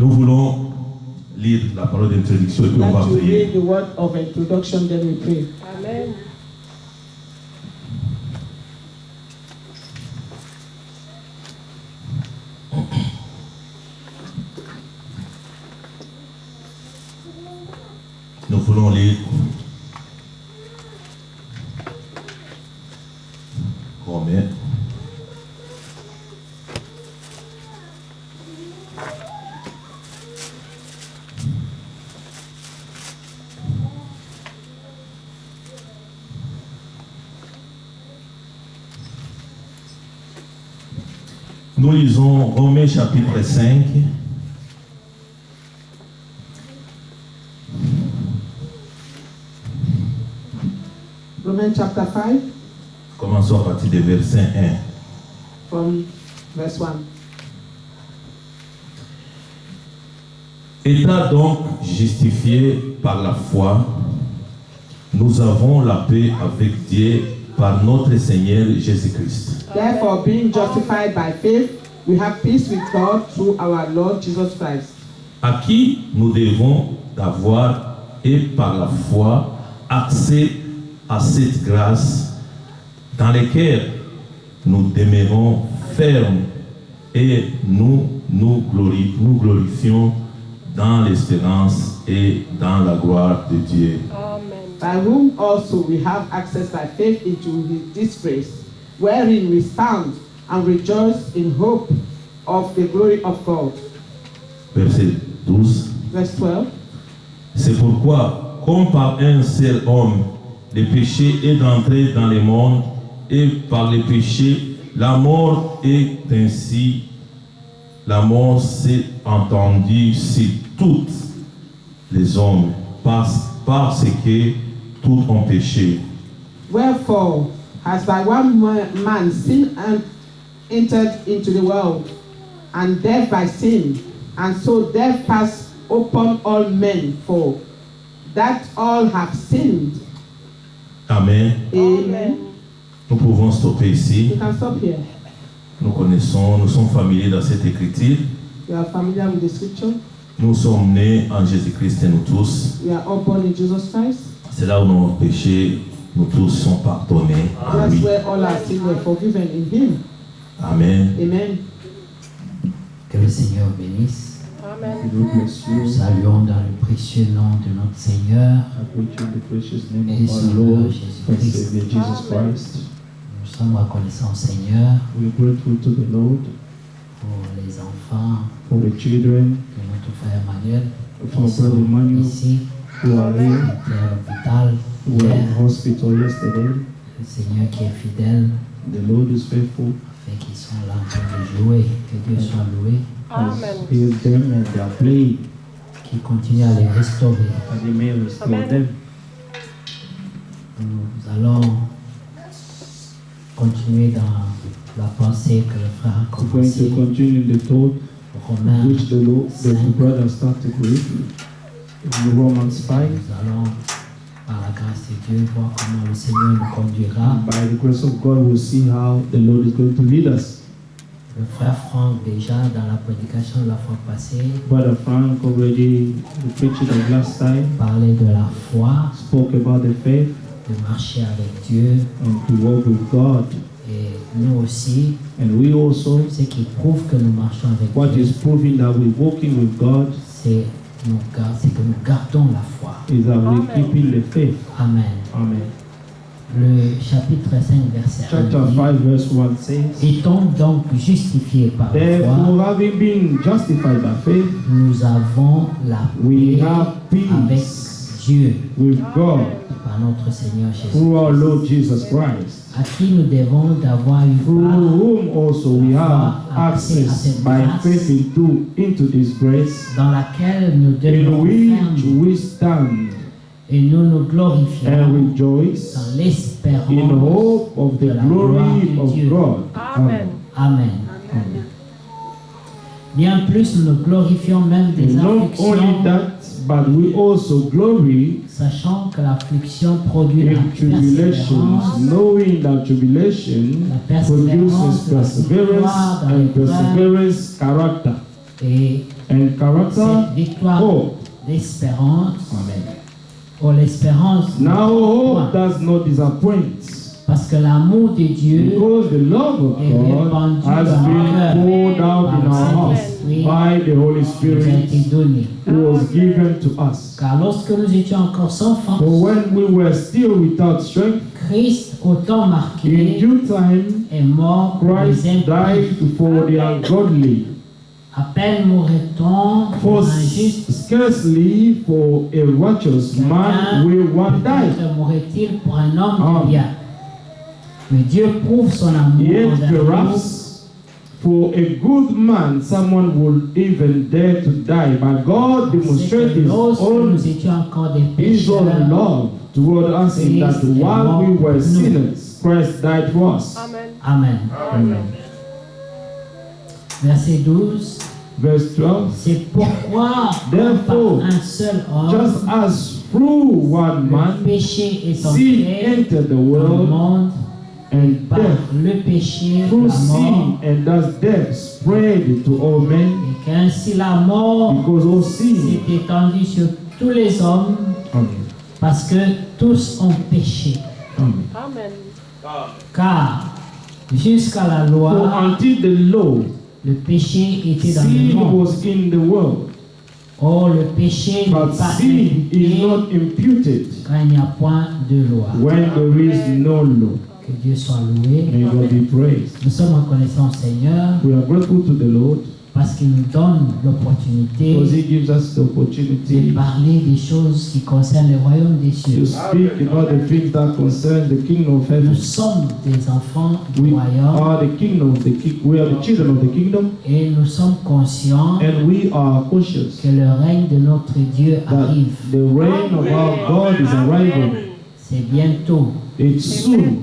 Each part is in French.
Nous voulons lire la parole d'introduction et puis on va Like to prier. read the word of introduction, then we pray. Amen. Nous voulons lire Romains. Nous lisons Romains chapitre 5. Romans chapter 5, Commençons à partir du verset 1. from verse 1. Étant donc justifiés par la foi, nous avons la paix avec Dieu par notre Seigneur Jésus-Christ. Therefore, being justified by faith, we have peace with God through our Lord Jesus Christ, À qui nous devons avoir, et par la foi, accès à cette grâce dans laquelle nous demeurons fermes et nous glorifions dans l'espérance et dans la gloire de Dieu. Amen. by whom also we have access by faith into this grace, wherein we stand and rejoice in hope of the glory of God. Verset 12. Verse 12. C'est pourquoi, comme par un seul homme, le péché est entré dans le monde, et par le péché, la mort est ainsi. La mort s'est entendue sur tous les hommes, parce que tous ont péché. Wherefore, as by one man sin entered into the world, and death by sin, and so death passed upon all men, for that all have sinned. Amen. Amen. Nous pouvons stopper ici. You can stop here. Nous sommes familiers dans cette écriture. You are familiar with the scripture. Nous sommes nés en Jésus-Christ, nous tous. We are all born in Jesus Christ. C'est là où nos péchés, nous tous, sont pardonnés. en That's lui. where all our sins were forgiven in Him. Amen. Amen. Que le Seigneur bénisse. Amen. God bless you. Nous saluons dans le précieux nom de notre Seigneur. I preach in the precious name Et of our Sauveur Lord Jésus and Christ. Savior Jesus Amen. Christ. Nous sommes reconnaissants au Seigneur We are grateful to the Lord pour les enfants for the children de notre frère Emmanuel of our qui sont brother Emmanuel ici, who are qui here, étaient à l'hôpital who were in hier. hospital yesterday. Le Seigneur qui est fidèle, The Lord is faithful, fait qu'ils sont là en train de jouer. Que Dieu soit loué, has Amen. healed them, and they are playing, qui continue à les restaurer. and He may restore Amen. them. Nous allons continuer dans la pensée que le frère a We're going to commencée. continue in the thought Romains, which the brother started with in Romans 5. nous allons, par la grâce de Dieu, voir comment le Seigneur nous conduira. By the grace of God, we'll see how the Lord is going to lead us. Le frère Franck, déjà dans la prédication de la fois passée, Brother Frank already preached it last time, parlait de la foi, spoke about the faith de marcher avec Dieu. and to walk with God. Et nous aussi, And we also, ce qui prouve que nous marchons avec what Dieu, is proving that we're walking with God c'est que nous gardons la foi. is that we're Amen. keeping the faith. Amen. Amen. Le chapitre 5, verset 1 Chapter dit, 5, verse 1 says, étant donc justifiés par la foi, therefore, having been justified by faith, nous avons la we paix have avec peace Dieu with God par notre Seigneur Jésus, through our Lord Jesus Christ, à qui nous devons d'avoir eu through part whom also we have access by faith into this grace, dans laquelle nous in demeurons which fermes we stand et nous nous glorifions and rejoice dans in l'espérance hope of de the la gloire glory de of Dieu. God. Amen. Amen. Amen. Bien plus, nous nous glorifions même des Not only afflictions, that, but we also glory sachant que l'affliction produit la in tribulations, persévérance, knowing that tribulation la persévérance, produces la perseverance, victoire dans and l'épreuve, perseverance character, et and character, cette victoire hope. d'espérance. Amen. Oh, l'espérance. Now hope does not disappoint, Parce que l'amour de Dieu because the love of God has been poured out in our hearts by the Holy nous a Spirit été donné. who was given to us. Car lorsque nous étions encore sans For force, when we were still without strength, Christ, au temps in marqué, due time est mort pour Christ les impies. died for the ungodly. À peine mourrait-on pour For un juste. scarcely for a righteous man will one die. Peut-être mourrait-il pour un homme Ah. de bien. Mais Dieu prouve son amour Yet envers nous. perhaps for a good man someone would even dare to die. But God C'est demonstrated que his lorsque own nous étions encore des His own pécheurs, love toward us in that Christ est while mort we were pour nous. sinners, Christ died for us. Amen. Amen. Verset 12. Verse 12. C'est pourquoi, comme Therefore, par un seul homme, Just as through one le man péché est sin entré entered the dans le world, monde, and par death le péché, through la mort, sin, and thus death spread to all men, et qu'ainsi la mort because all sin. s'est étendue sur tous les hommes, Amen. parce que tous ont péché. Amen. Car jusqu'à la For loi, until the law, le péché était dans le sin monde. was in the world, Or, le péché n'est but pas sin is imputé not imputed quand il n'y a point de loi. when there is no law. Que Dieu soit loué. May God be praised. Nous sommes reconnaissants au Seigneur We are grateful to the Lord parce qu'il nous donne l'opportunité because He gives us the de opportunity parler des choses qui concernent le royaume des to cieux. speak about the things that concern the kingdom of Nous heaven. sommes des enfants du We royaume are the kingdom of the we are the children of the kingdom, et nous sommes conscients and we are conscious que le règne de notre Dieu that arrive. the reign of our God is arriving. C'est bientôt. It's soon.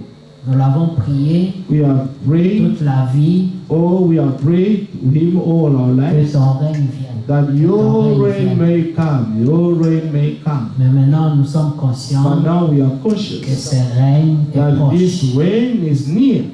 Nous l'avons prié We have prayed, toute la vie oh, we have prayed to Him all our que lives ton règne vienne. that your reign may come, your reign may come. Mais maintenant, nous sommes But conscients now we are que conscious ce règne est that proche. this reign is near,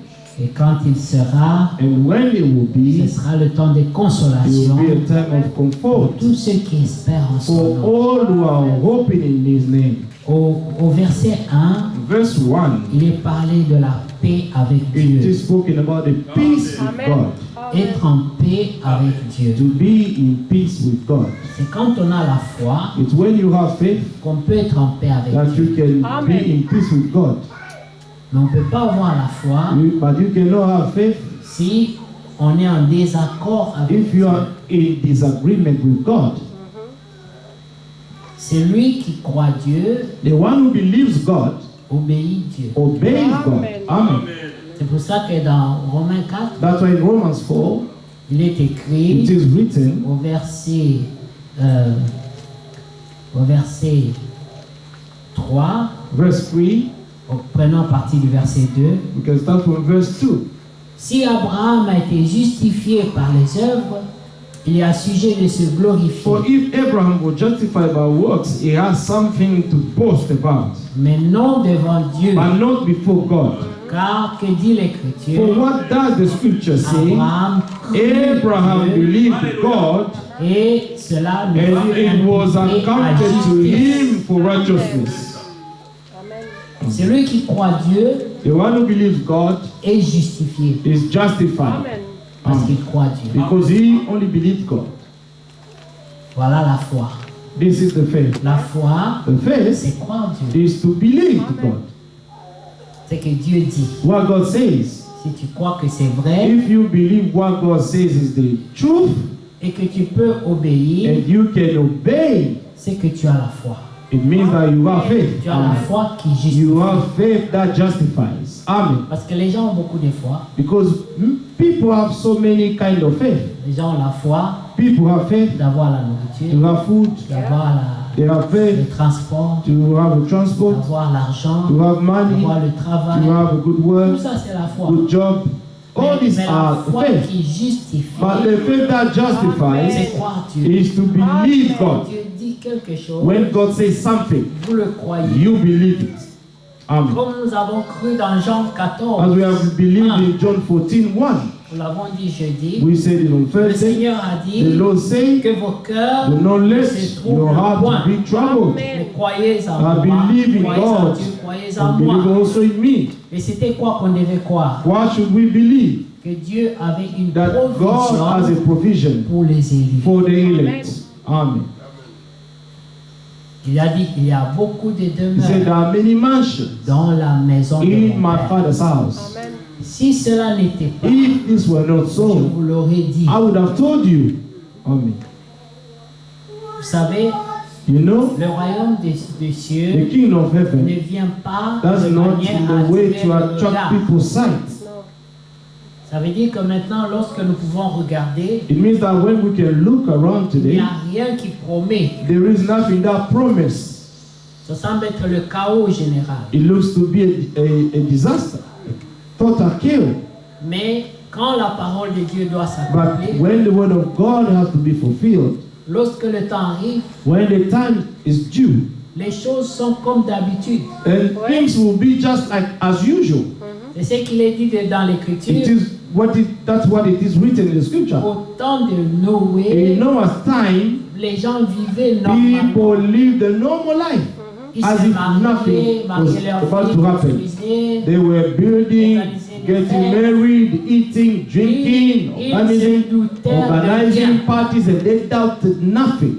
Et quand il sera, and when it will ce be, sera le temps de it will consolation be a time of pour comfort tous ceux qui espèrent en son for nom. all who are hoping in His name. Au verset 1, Verse 1, il est parlé de la paix avec it Dieu. is spoken about the peace with God, Être en paix avec Dieu. to be in peace with God. C'est quand on a la foi It's when you have faith qu'on peut être en paix avec that you Dieu. can be in peace with God. Mais on ne peut pas avoir la foi But you cannot have faith si on est en désaccord avec if you Dieu. are in disagreement with God. Celui qui croit Dieu The one who believes God obéit Dieu. obeys God. Amen. C'est pour ça que dans Romains 4, That's why in Romans 4, il est it écrit is written, au verset 3, verse 3, prenons à partir du verset 2. we can start from verse 2. Si Abraham a été justifié par les œuvres, il est à sujet de se glorifier. For if Abraham was justified by works, he has something to boast about, Mais non devant Dieu. but not before God. Car que dit For l'Écriture? what does the scripture say? Abraham crut Abraham Dieu, believed God, et cela lui and fut it was imputé à accounted to justice. him for righteousness. Celui qui croit Dieu The one who believes God est justifié is justified parce qu'il croit Dieu. because he only believed God. Voilà la foi. This is the faith. La foi, The faith c'est croire Dieu. is to believe God. C'est que Dieu dit. What God says. Si tu crois que c'est vrai If you believe what God says is the truth, et que tu peux obéir, and you can obey, c'est que tu as la foi. it means that you have faith. Tu as la foi qui justifie. You have faith that justifies. Amen. Parce que les gens ont beaucoup de foi. Because people have so many kind of faith. Les gens ont la foi People have faith d'avoir la to nourriture, have food. d'avoir They have le faith transport, to have a transport, d'avoir l'argent, to have money, d'avoir le to travail. have a good Tout work, ça, c'est la foi. good job. All these Mais la are foi faith. qui justifie, But the faith that c'est justifies croire Dieu. is to believe God. Dieu dit quelque chose, When God says something, vous le croyez. you believe it. Amen. Comme nous avons cru dans Jean 14, As we have believed in John 14:1. Nous l'avons dit jeudi. We said it on Le Thursday. Seigneur a The dit Lord said, que vos cœurs do not ne let se troublent your heart point. be troubled. Mais croyez en I moi, believe in croyez en God. Dieu, croyez en And believe moi. also in me. Et c'était quoi qu'on devait croire? What should we believe? Que Dieu avait une That God has a provision provision pour les élus. for the elect. Amen. Il a dit qu'il y a beaucoup de He said, there demeures are many mansions dans la maison de in mon my Père. Father's house. Si cela n'était pas, If this were not je so, vous l'aurais dit. I would have told you. Amen. Vous savez, You know, le royaume des the cieux kingdom of ne heaven vient pas does de not manière in à the way attirer to le attract regard. people's sight. Ça veut dire que maintenant, lorsque nous pouvons regarder, It means that when we can look around il n'y today, a rien qui promet. there is nothing that promise. Ça semble être le chaos général. It looks to be a disaster, total chaos. Mais quand la parole de Dieu doit But s'accomplir, when the word of God has to be fulfilled, lorsque le temps arrive, when the time is due, les choses sont comme d'habitude. and things will be just like as usual. C'est ce qu'il est dit dans It l'Écriture. is that's what it is written in the scripture. Au temps de In Noé, Noah's time, les gens vivaient normalement. people lived a normal life Ils as se if mariaient, nothing was mariaient leurs about filles, to happen. construisaient. They were building, getting married, eating, drinking, Ils se doutaient de organizing rien. parties, and they doubted nothing.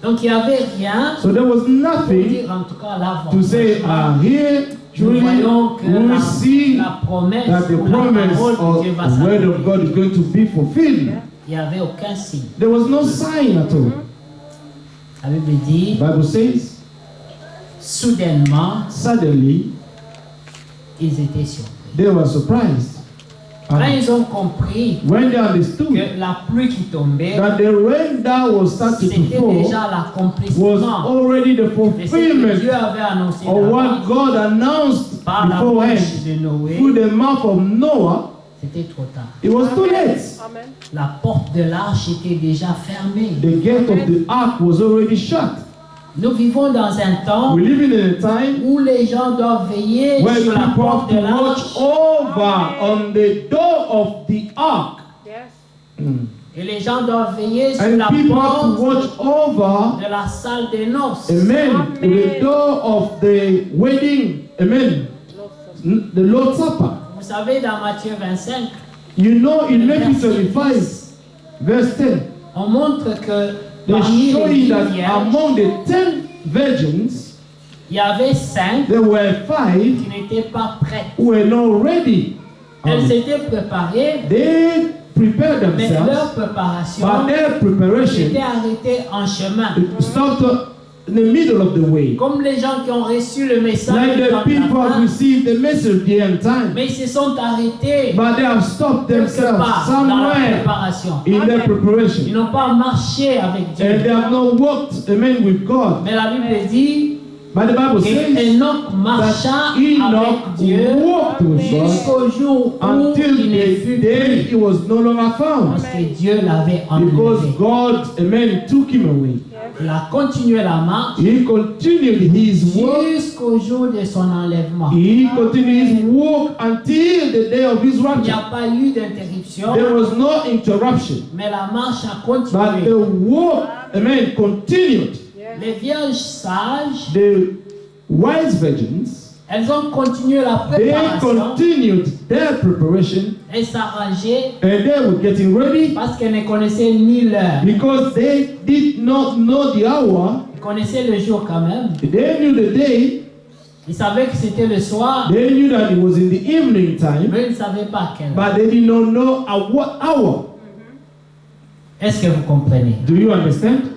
Donc il n'y avait rien So there was pour nothing dire en tout cas l'avant. to say, here, Nous truly, voyons que we see la promesse that the ou la promise parole de of Dieu va the word of s'accomplir. God is going to be fulfilled. Il n'y avait aucun signe. There was no sign at all. La Bible dit, The Bible says, soudainement, suddenly, ils étaient surpris. they were surprised. Quand ils ont compris When they understood que la pluie qui tombait, that the rain that was starting to c'était fall déjà was l'accomplissement already the de ce que fulfillment Dieu avait annoncé of what d'avance God announced par la beforehand bouche de Noé. through the mouth of Noah, C'était trop tard. it was too late. La porte de l'arche était déjà fermée. The gate of the ark was already shut. Nous vivons dans un temps We're living in a time où les gens doivent veiller where sur la people porte have de to watch l'arche over on the door of the ark. et les gens doivent veiller sur And la people have to porte watch over, de la salle des noces. amen, to the door of the wedding, amen, the Lord's Supper. Vous savez, dans Matthieu 25, You know, in Matthew verset 25, 10, verse 10, on montre que they parmi show les you 10 that vierges, among the 10 virgins, il y avait 5 there were 5 qui n'étaient pas prêtes. who were not ready. Elles s'étaient préparées, They prepared mais leur themselves, préparation but their preparation était arrêtée en chemin. stopped in the middle of the way. Comme les gens qui ont reçu le message Like dans the la people have fin, received the message at the end time, mais ils se sont arrêtés but they have stopped quelque themselves part dans la somewhere préparation. in their Ils preparation. n'ont pas marché avec And they Dieu. have not walked, amen, with God. Mais la Bible dit But the Bible says qu'Enoch marcha that Enoch avec Dieu walked with God jusqu'au jour où until il ne the fut day plus. he was no longer found. Parce que Dieu l'avait Because enlevé. God, amen, took him away. Il a continué la marche He continued his walk. jusqu'au jour de son enlèvement. He continued his walk until the day of his Il n'y rapture. a pas eu d'interruption, There was no interruption. mais la marche a But continué. the walk, amen, continued. Les vierges sages, The wise virgins, elles ont continué la they préparation. continued their preparation Elles s'arrangeaient and they were getting ready parce qu'elles ne connaissaient ni l'heure. because they did not know the hour. Ils connaissaient le jour quand même. They knew the day, Ils savaient que c'était le soir, they knew that it was in the evening time, mais ils ne savaient pas à quelle heure. but they did not know at what hour. Est-ce que vous comprenez? Do you understand?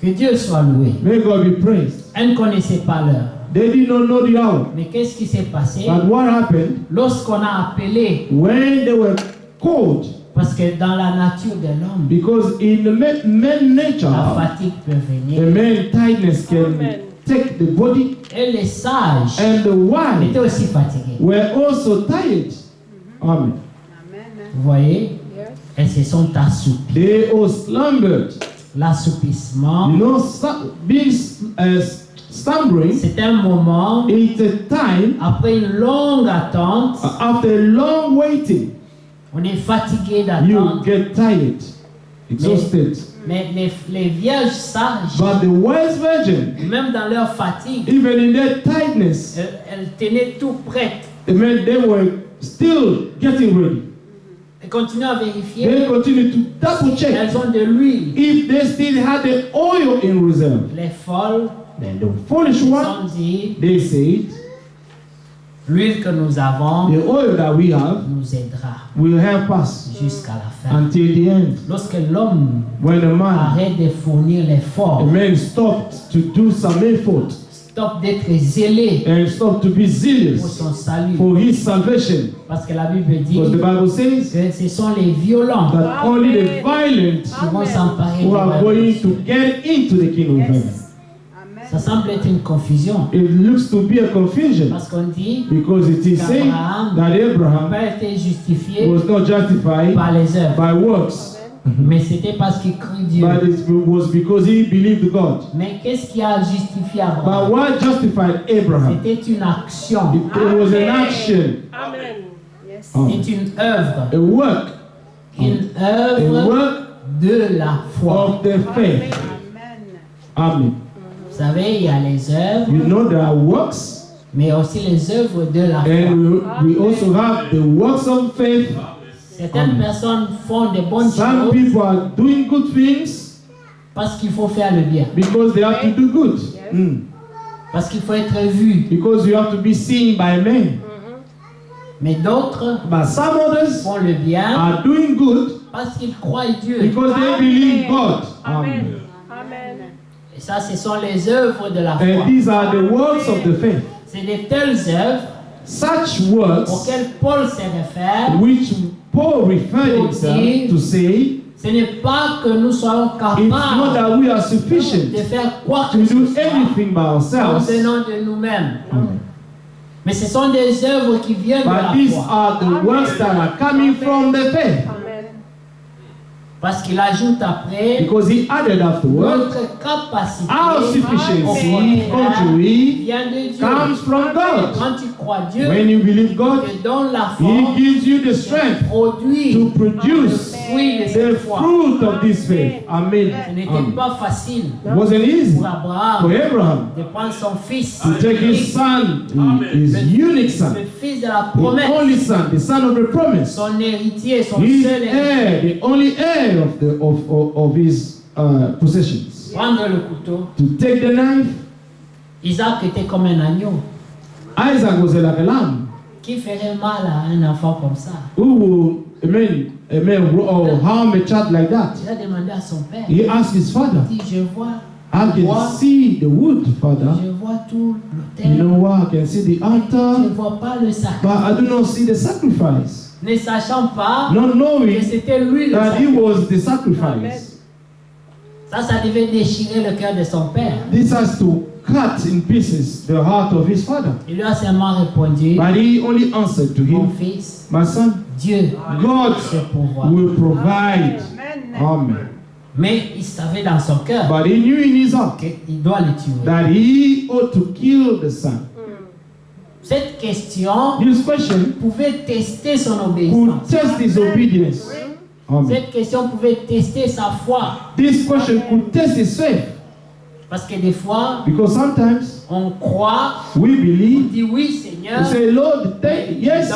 Que Dieu soit loué. May God be praised. Elles ne connaissaient pas l'heure. They did not know the hour. Mais qu'est-ce qui s'est passé But what happened lorsqu'on a appelé? when they were called? Parce que dans la nature de l'homme, Because in the man la nature, fatigue peut the venir. man tiredness can take the body, Et les sages and the wise étaient aussi fatigués. were also tired. Amen. Vous voyez? Elles se sont assoupies. They all slumbered. L'assoupissement, You know, being slumbering, c'est un moment it's a time après une longue attente after a long waiting On est fatigué You d'attendre. get tired, exhausted. Mais les vierges sages, But the wise virgin, même dans leur fatigue, even in their tiredness, elles tenaient tout prêtes. amen, they were still getting ready. Elles continuent à vérifier. They continue to double check Elles ont de l'huile. if they still had the oil in reserve. Les folles, Then the foolish ils one, ont dit, they said, l'huile que nous avons the oil that we have nous aidera will help us jusqu'à la fin. until the end. Lorsque l'homme When a man, arrête de fournir l'effort, a man stopped to do some effort stop d'être zélé and stopped to be pour zealous son salut. for his salvation, Parce que la Bible dit because the Bible says que ce sont les violents that only the violent qui vont s'emparer who du are royaume. going to get into the kingdom of heaven. Ça semble être une confusion. It looks to be a confusion Parce qu'on dit because it is saying that n'a Abraham pas été justifié was not justified par les œuvres, by works, mais c'était parce qu'il crut Dieu. but it was because he believed God. Mais qu'est-ce qui a justifié But Abraham? what justified Abraham? C'était une action, It was an action, Amen. Yes. c'est une œuvre, a work, une a œuvre work de la foi. of the faith. Amen. Amen. Vous savez, il y a les œuvres, You know there are works, mais aussi les œuvres de la foi. and we also have the works of faith. Certaines personnes font de bonnes Some choses people are doing good things parce qu'il faut faire le bien, because they have to do good. parce qu'il faut être vu. Because you have to be seen by men. Mais d'autres But some others font le bien are doing good parce qu'ils croient Dieu. because they believe God. Amen. Amen. Et ça, ce sont les œuvres de la foi. And these are the works of the faith. C'est de telles œuvres Such works auxquelles Paul se réfère. which Paul referred himself to say, Ce n'est pas que nous soyons it's not capables that we are sufficient de faire quoi to que ce do soit everything by ourselves, contenant de nous-mêmes. Amen. Mais ce sont des œuvres qui viennent de but la these foi. are the works that are coming from the faith. Amen. Parce qu'il ajoute après Because he added afterward, notre capacité our au sufficiency, contraire, contrary, vient de Dieu. comes from God. Quand tu crois Dieu, When you believe il God, te donne la He force gives you the de strength produire to le produce fruit de the cette foi. fruit of this faith. Amen. Ce n'était Amen. pas facile It wasn't easy pour for Abraham Abraham de prendre son fils, to take his son, his unique son, le fils de la the promesse, only son, the son of the promise, son héritier, son his seul héritier, heir, the only heir of his possessions. prendre le couteau. To take the knife, Isaac était comme un agneau. Isaac was like a lamb. Qui ferait mal à un enfant comme ça? Who will, harm a child like that? Il a demandé à son père. He asked his father, Il dit, je vois, I can see the wood, father. je vois tout You l'autel. know what? I can see the Je altar, ne vois pas le but sacrifice. I do not see the sacrifice. Ne sachant pas Not que knowing c'était lui le that he sacrifice. was the sacrifice. Ça devait déchirer le cœur de son père. This has to cut in pieces the heart of his father. Il lui a seulement répondu, But he only answered to mon him, fils, my son, Dieu God se pourvoit. will provide. Amen. Mais il savait dans son cœur But he knew in his heart qu'il doit le tuer. that he ought to kill the son. Cette question This question pouvait tester son could obéissance. test his obedience. Amen. Cette question pouvait tester sa foi. This question could test his faith. Parce que des fois, Because sometimes on croit, we on believe, dit oui we Seigneur, say, Lord, yes,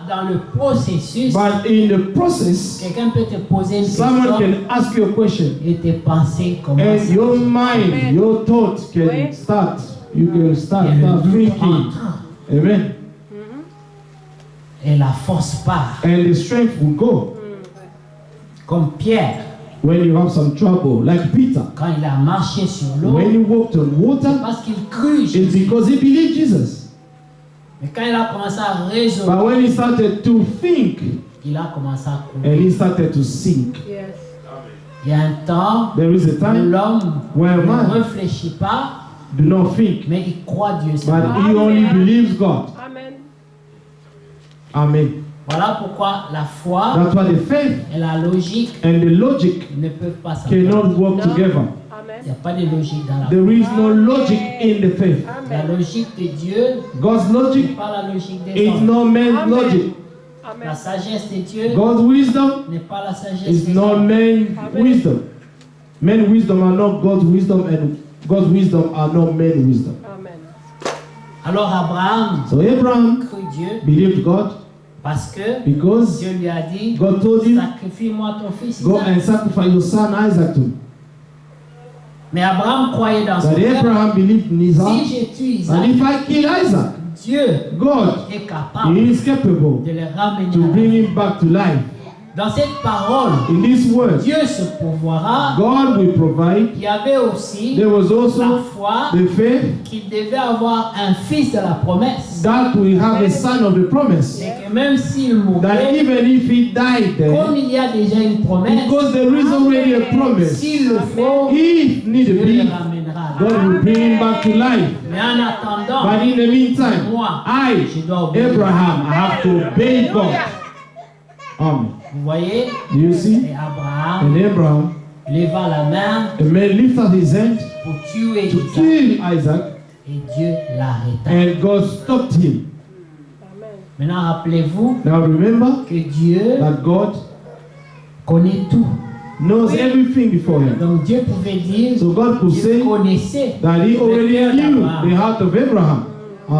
dans le processus, but in the process, quelqu'un peut te poser une someone question can ask you a question. et tes pensées And commencent. your mind, your thoughts can start. You can start Et le doute thinking. entre. Amen. Et la force part. And the strength will go. Comme Pierre, When you have some trouble, like Peter, quand il a marché sur l'eau, when he walked on c'est water, parce qu'il crut it's Jésus. because he believed Jesus. Mais quand il a commencé à raisonner, But when he started to think, il a commencé à and courir. he started to sink, Yes. Il y a un temps there is a où time l'homme where ne man réfléchit pas, do not think, mais il croit Dieu. but seulement. he only believes God. Amen. Amen. Voilà pourquoi la foi That's why the faith et la logique and the logic ne peuvent pas cannot s'entendre. work together. Il n'y a pas de logique dans la foi. There is no logic in the faith. La logique de Dieu God's n'est logic pas la logique des is hommes. not man's logic. Amen. La sagesse de Dieu God's wisdom n'est pas la sagesse is des not hommes. man's wisdom. Men's wisdom are not God's wisdom, and God's wisdom are not man's wisdom. Amen. Alors Abraham So Abraham crut Dieu believed God parce que because Dieu lui a dit, God told him, sacrifie-moi ton fils go Isaac. and sacrifice your son Isaac to me. Mais Abraham croyait dans son But cœur, Abraham believed in Isaac, si je tue Isaac, and if I kill Isaac, Dieu God est capable is capable de le ramener to à la bring vie. him back to life. Dans cette parole, In this word, Dieu se pourvoira. God will provide. Il y avait aussi There was la also foi the faith qu'il devait avoir un fils de la promesse. that we have a son of the promise. Et que même s'il That mourait, even if he died there, comme il y a déjà une promesse, because there is already a promise, s'il le faut, if need Dieu le be, ramènera. God will bring him back to life. Mais en attendant, But in the meantime, moi, I, je dois obéir. Abraham, I have to obey God. Amen. Vous voyez, Do you see? et Abraham And Abraham, leva la main a man lifted his hand pour tuer to Isaac. kill Isaac, Et Dieu l'arrêta. and God stopped him. Amen. Maintenant, rappelez-vous Now remember que Dieu that God connaît tout. knows everything before him. Donc Dieu pouvait dire, So God could Dieu say connaissait, that he already knew the heart of Abraham.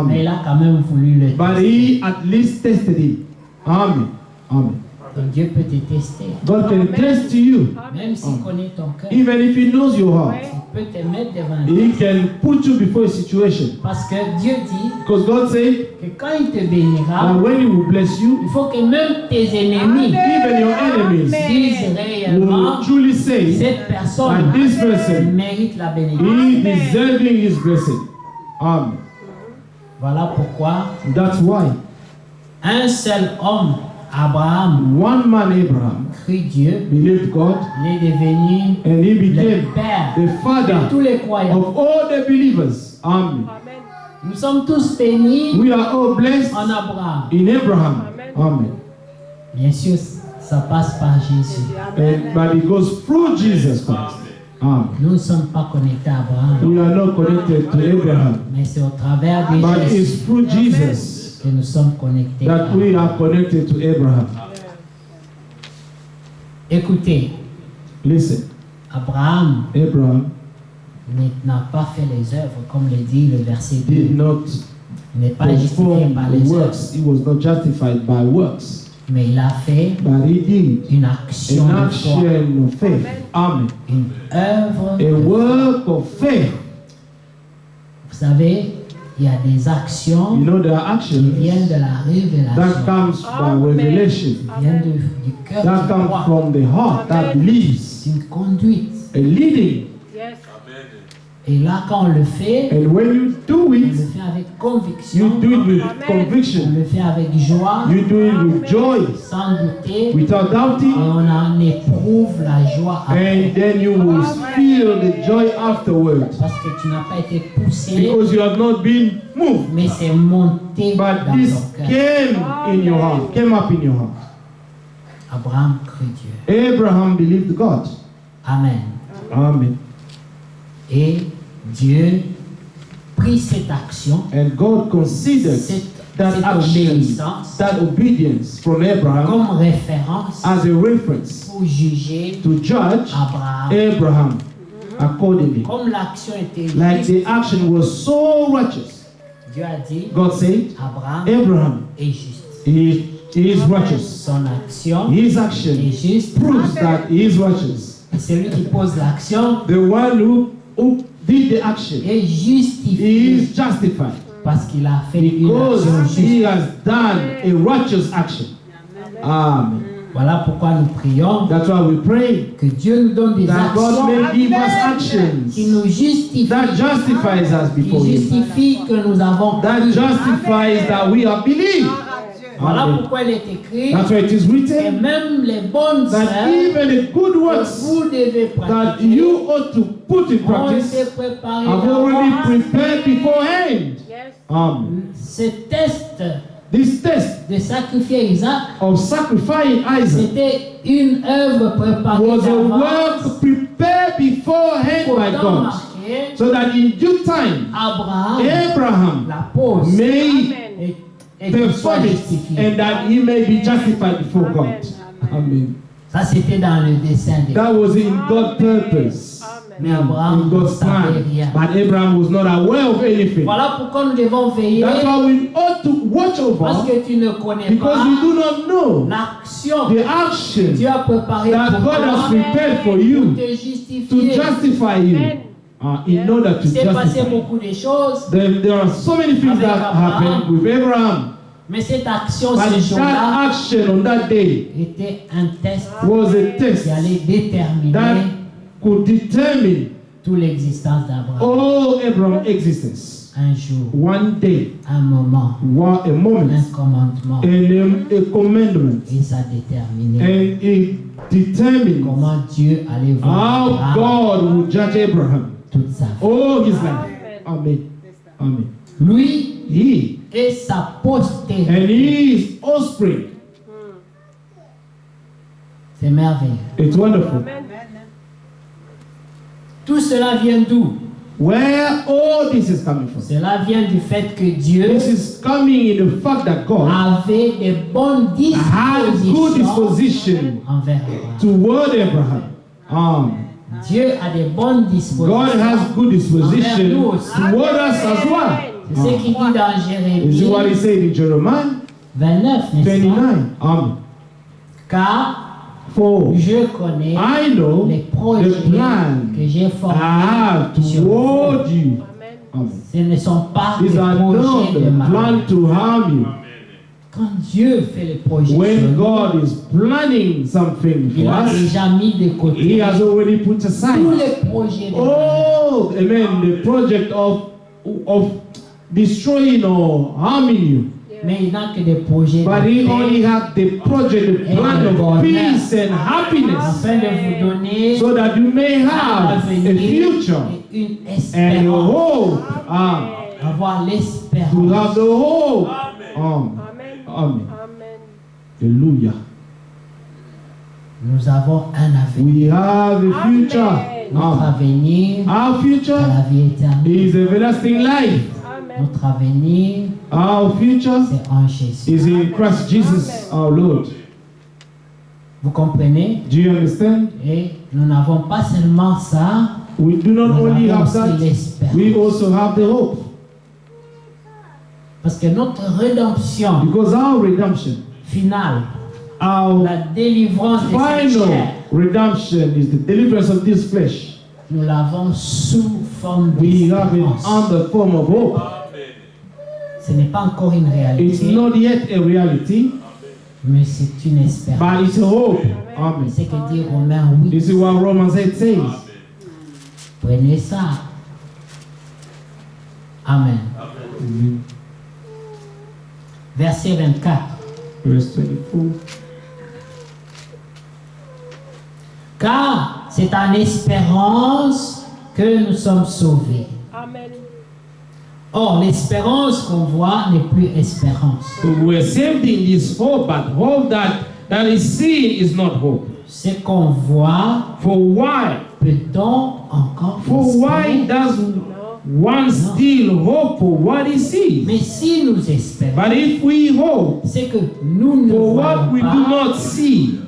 mais il Amen. a quand même voulu le But tester. he at least tested him. Amen. Amen. Donc Dieu peut te tester. God can test you. Même s'il connaît ton cœur, Even if he knows your heart. il peut te mettre devant lui. He can put you before a situation. Parce que Dieu dit Because God said que quand il te bénira, that when he will bless you, il faut que même tes ennemis even your enemies disent réellement, will truly say cette that personne this person, mérite la bénédiction. he deserving his blessing. Amen. Voilà pourquoi That's why un seul homme, Abraham, one man, Abraham, crut Dieu, believed God, il est devenu and he le became père the de father tous les croyants. of all the believers. Amen. Amen. Nous sommes tous bénis We are all blessed en Abraham. in Abraham. Amen. Bien sûr, ça passe par Jésus. And, but it goes through Jesus Christ. Amen. Nous ne sommes pas connectés à Abraham, We are not connected to Abraham, mais c'est au travers de but Jésus it's through Jesus que nous sommes connectés. à that we are connected to Abraham. Écoutez, Listen, Abraham Abraham n'a pas fait les œuvres, comme le dit le verset 2. did not Il n'est pas justifié perform par the les œuvres, works. He was not justified by works, mais il a fait but he did une action an de foi, action of faith. Amen. une œuvre. A de foi. work of faith. Vous savez, il y a des actions You know, there are qui viennent actions de la révélation, that comes by revelation, qui viennent du cœur that qui comes croit, from the heart, that believes, d'une conduite. a leading. Yes. Et là, quand on le fait, And when you do on le it, fait avec you conviction, do it with Amen. on conviction. le fait avec joie, You do it with joy, sans douter, without et doubting, on en éprouve la joie après. and then you will feel the joy afterwards. Parce que tu n'as pas été poussé, Because you have not been moved, mais c'est monté but dans this ton cœur. came in your heart, came up in your heart. Abraham crut Dieu. Abraham believed God. Amen. Amen. Et Dieu prit cette action, And God considered that cette action, obéissance, that obedience from Abraham comme référence as a reference pour juger to judge Abraham. Abraham accordingly. Comme l'action était Like juste, the action was so righteous. Dieu a dit, God said, Abraham Abraham est juste. he is righteous. Son action His est action juste. proves that he is righteous. Et celui qui pose l'action The one who did the action, est he justifié is justified parce qu'il a fait une because action he juste. has done a righteous action. Amen. Voilà pourquoi nous prions That's why we pray que Dieu nous donne des that God actions may give us qui actions nous justifient, that justifies us qui before Him, justifient que nous avons that cru. justifies that we have believed. Voilà Amen. pourquoi il est écrit That's why it is que written même les bonnes that œuvres even the good que works vous devez that pratiquer you ought to put in ont été practice préparés have already d'avance. prepared beforehand. Yes. Amen. Ce test This test de sacrifier Isaac, of sacrificing Isaac c'était une œuvre préparée was a d'avance work prepared beforehand pour by temps God, marqué. so that in due time Abraham Abraham la pose may Amen. et et qu'il soit perform it, justifié. and that he may be justified before God. Amen. Ça, c'était dans le dessein de Dieu. That was in God's purpose. Mais Abraham In ne God's savait plan. rien. But Abraham was not aware of anything. Voilà pourquoi nous devons veiller, That's why we ought to watch parce over, que tu ne connais because pas we do not know l'action the que action Dieu a préparée that pour God has toi prepared for pour you te to justifier. justify you. In order to Il s'est passé justify. beaucoup de choses, There are so many things Avec that Abraham. happened with Abraham. mais cette action But ce jour-là that action on that day était un test was a test qui allait déterminer that could determine toute l'existence d'Abraham. all Abraham's existence. Un jour, One day, un moment, a moment, un commandement, and a commandment, et ça déterminait and it determines comment Dieu allait voir how Abraham God will judge Abraham toute sa vie. all his life. Amen. Amen. Lui He et sa postérité. and his offspring. C'est merveilleux. It's wonderful. Tout cela vient d'où? Where all this is coming from. Cela vient du fait que Dieu This is coming in the fact that God avait des bonnes had good dispositions disposition envers Abraham. toward Abraham. Dieu a des bonnes God dispositions. has good disposition toward us as well. C'est ce qu'il dit dans This is what he Jérémie said in Jeremiah 29, n'est-ce pas? 29. Amen. Car For je connais I know les the projets plan que j'ai I formés have sur vous. toward you. Amen. Ce ne sont pas des These are projets not de the mal. plan to harm you. Quand Dieu fait les projets sur When nous, God is planning something il for a us, déjà mis de He côté has already put tous aside les projets de mal. oh, amen, the project of destroying or harming you. Mais il n'a que des projets But de He paix, only had the project, the plan of peace and happiness, afin de vous donner so that you may un have a avenir future et une and a espérance. hope. Avoir To l'espérance. have the hope. Amen. Hallelujah. Nous avons un avenir. We have a future. Notre avenir Our est future la vie éternelle. is everlasting life. Notre avenir, Our future c'est en Jésus. is in Christ Jesus our Lord. Vous comprenez? Do you understand? Et nous n'avons pas seulement ça, We do not nous only avons have aussi that, l'espérance. we also have the hope. Parce que notre rédemption Because our redemption, finale, our la délivrance de cette final chair, redemption is the deliverance of this flesh. nous l'avons sous forme We have it d'espérance. under form of hope. Ce n'est pas encore une It's réalité, not yet a reality, mais c'est une espérance. but it's a hope. Amen. C'est ce que dit Romains 8. This is what Romans 8 says. Prenez ça. Amen. Verset 24. Verse 24. Car c'est en espérance que nous sommes sauvés. Amen. Or, l'espérance qu'on voit n'est plus espérance. So we're saved in this hope, but hope that is seen is not hope. Ce qu'on voit, For why? peut-on encore For why espérer? does one still hope for what he sees? Mais si nous espérons, But if we hope c'est que nous ne for what voyons we do pas, not see,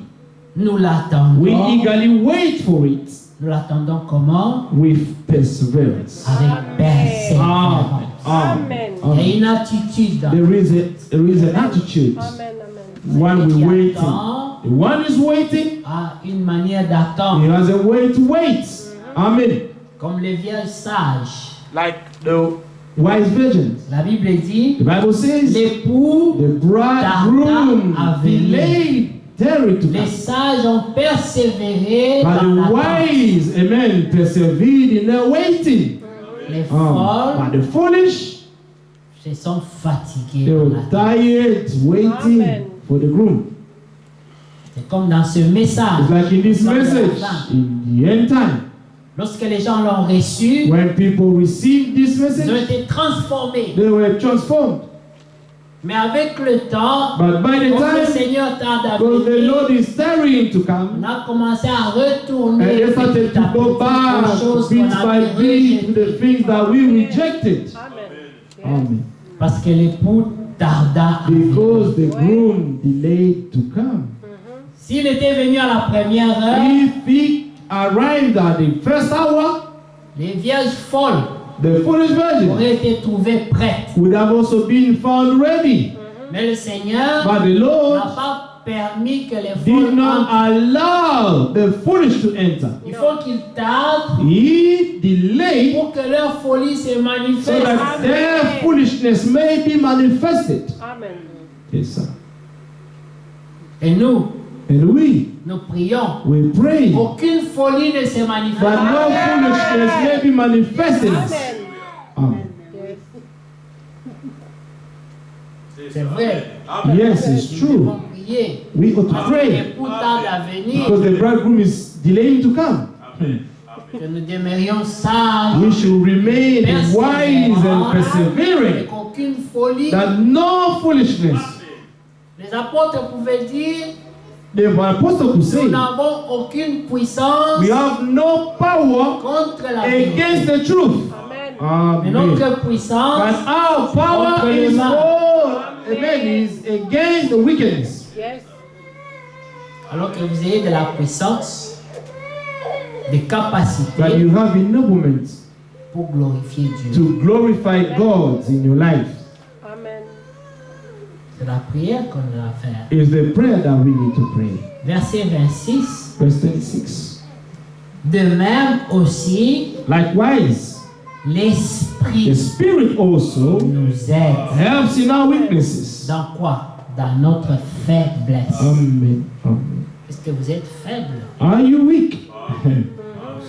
nous l'attendons. we eagerly wait for it Nous l'attendons comment? with perseverance. Avec persévérance. Amen. Il y a une attitude dans There is an attitude. Amen. Amen. One qui we waiting. attend The one is waiting. a une manière He d'attendre, has a way to wait. Amen. comme les vierges sages. Like the wise virgins. La Bible dit, The Bible says l'époux, the bridegroom tarda à venir. delayed tarry to les come. sages ont persévéré But dans the l'attente. wise, amen, persevered in their waiting. Les But folles the foolish, se sont fatigués they dans were l'attente. tired waiting Amen. for the groom. C'est comme dans ce message. It's like in this Dans la message, fin. in the end time, Lorsque les gens l'ont reçu, when people received this ils ont message, été transformés. they were transformed. Mais avec le temps, But by the comme le time, Seigneur tarde à because the venir, Lord is tarrying to on come, a commencé à and retourner they started petit à to go petit back aux choses bit qu'on by avait bit to rejetées. the things that we rejected. Amen. Amen. Parce que l'époux tarda à venir. because the groom delayed to come. S'il était venu à la première heure, If he arrived at the first hour, les vierges folles the foolish virgin auraient été trouvées prêtes. would have also been found ready. Mais le Seigneur But the n'a Lord pas permis que les did folles not entrent. allow the foolish to enter. Il faut qu'ils tardent He delayed pour que leur folie se so manifeste. that their foolishness may be manifested. Amen. Yes, sir. Et nous, And we prions. we pray Aucune folie ne se manifeste. that no foolishness may be manifested. Amen. Amen. C'est vrai. Yes, it's Nous devons true. prier. We ought to Parce que pray l'époux tarde à venir. because the bridegroom is delaying to come. Que nous demeurions sages. We should remain wise and Et persevering, qu'aucune folie. that no foolishness. Les apôtres pouvaient dire, The apostle could say, nous n'avons aucune puissance we have no power contre la against vérité. the truth. Amen. Mais Amen. notre puissance, But our power is for, amen, is against the wickedness. Yes. alors que vous ayez de la puissance, des That capacités you have ennoblement pour glorifier Dieu. to glorify God in your life. Amen. C'est la prière qu'on doit faire. Is the prayer that we need to pray. Verset 26. Verse 26. De même aussi, Likewise, the l'Esprit Spirit also nous aide. helps in our weaknesses. Dans quoi? Dans notre faiblesse. Amen. Amen. Est-ce que vous êtes faible? Are you weak? Nous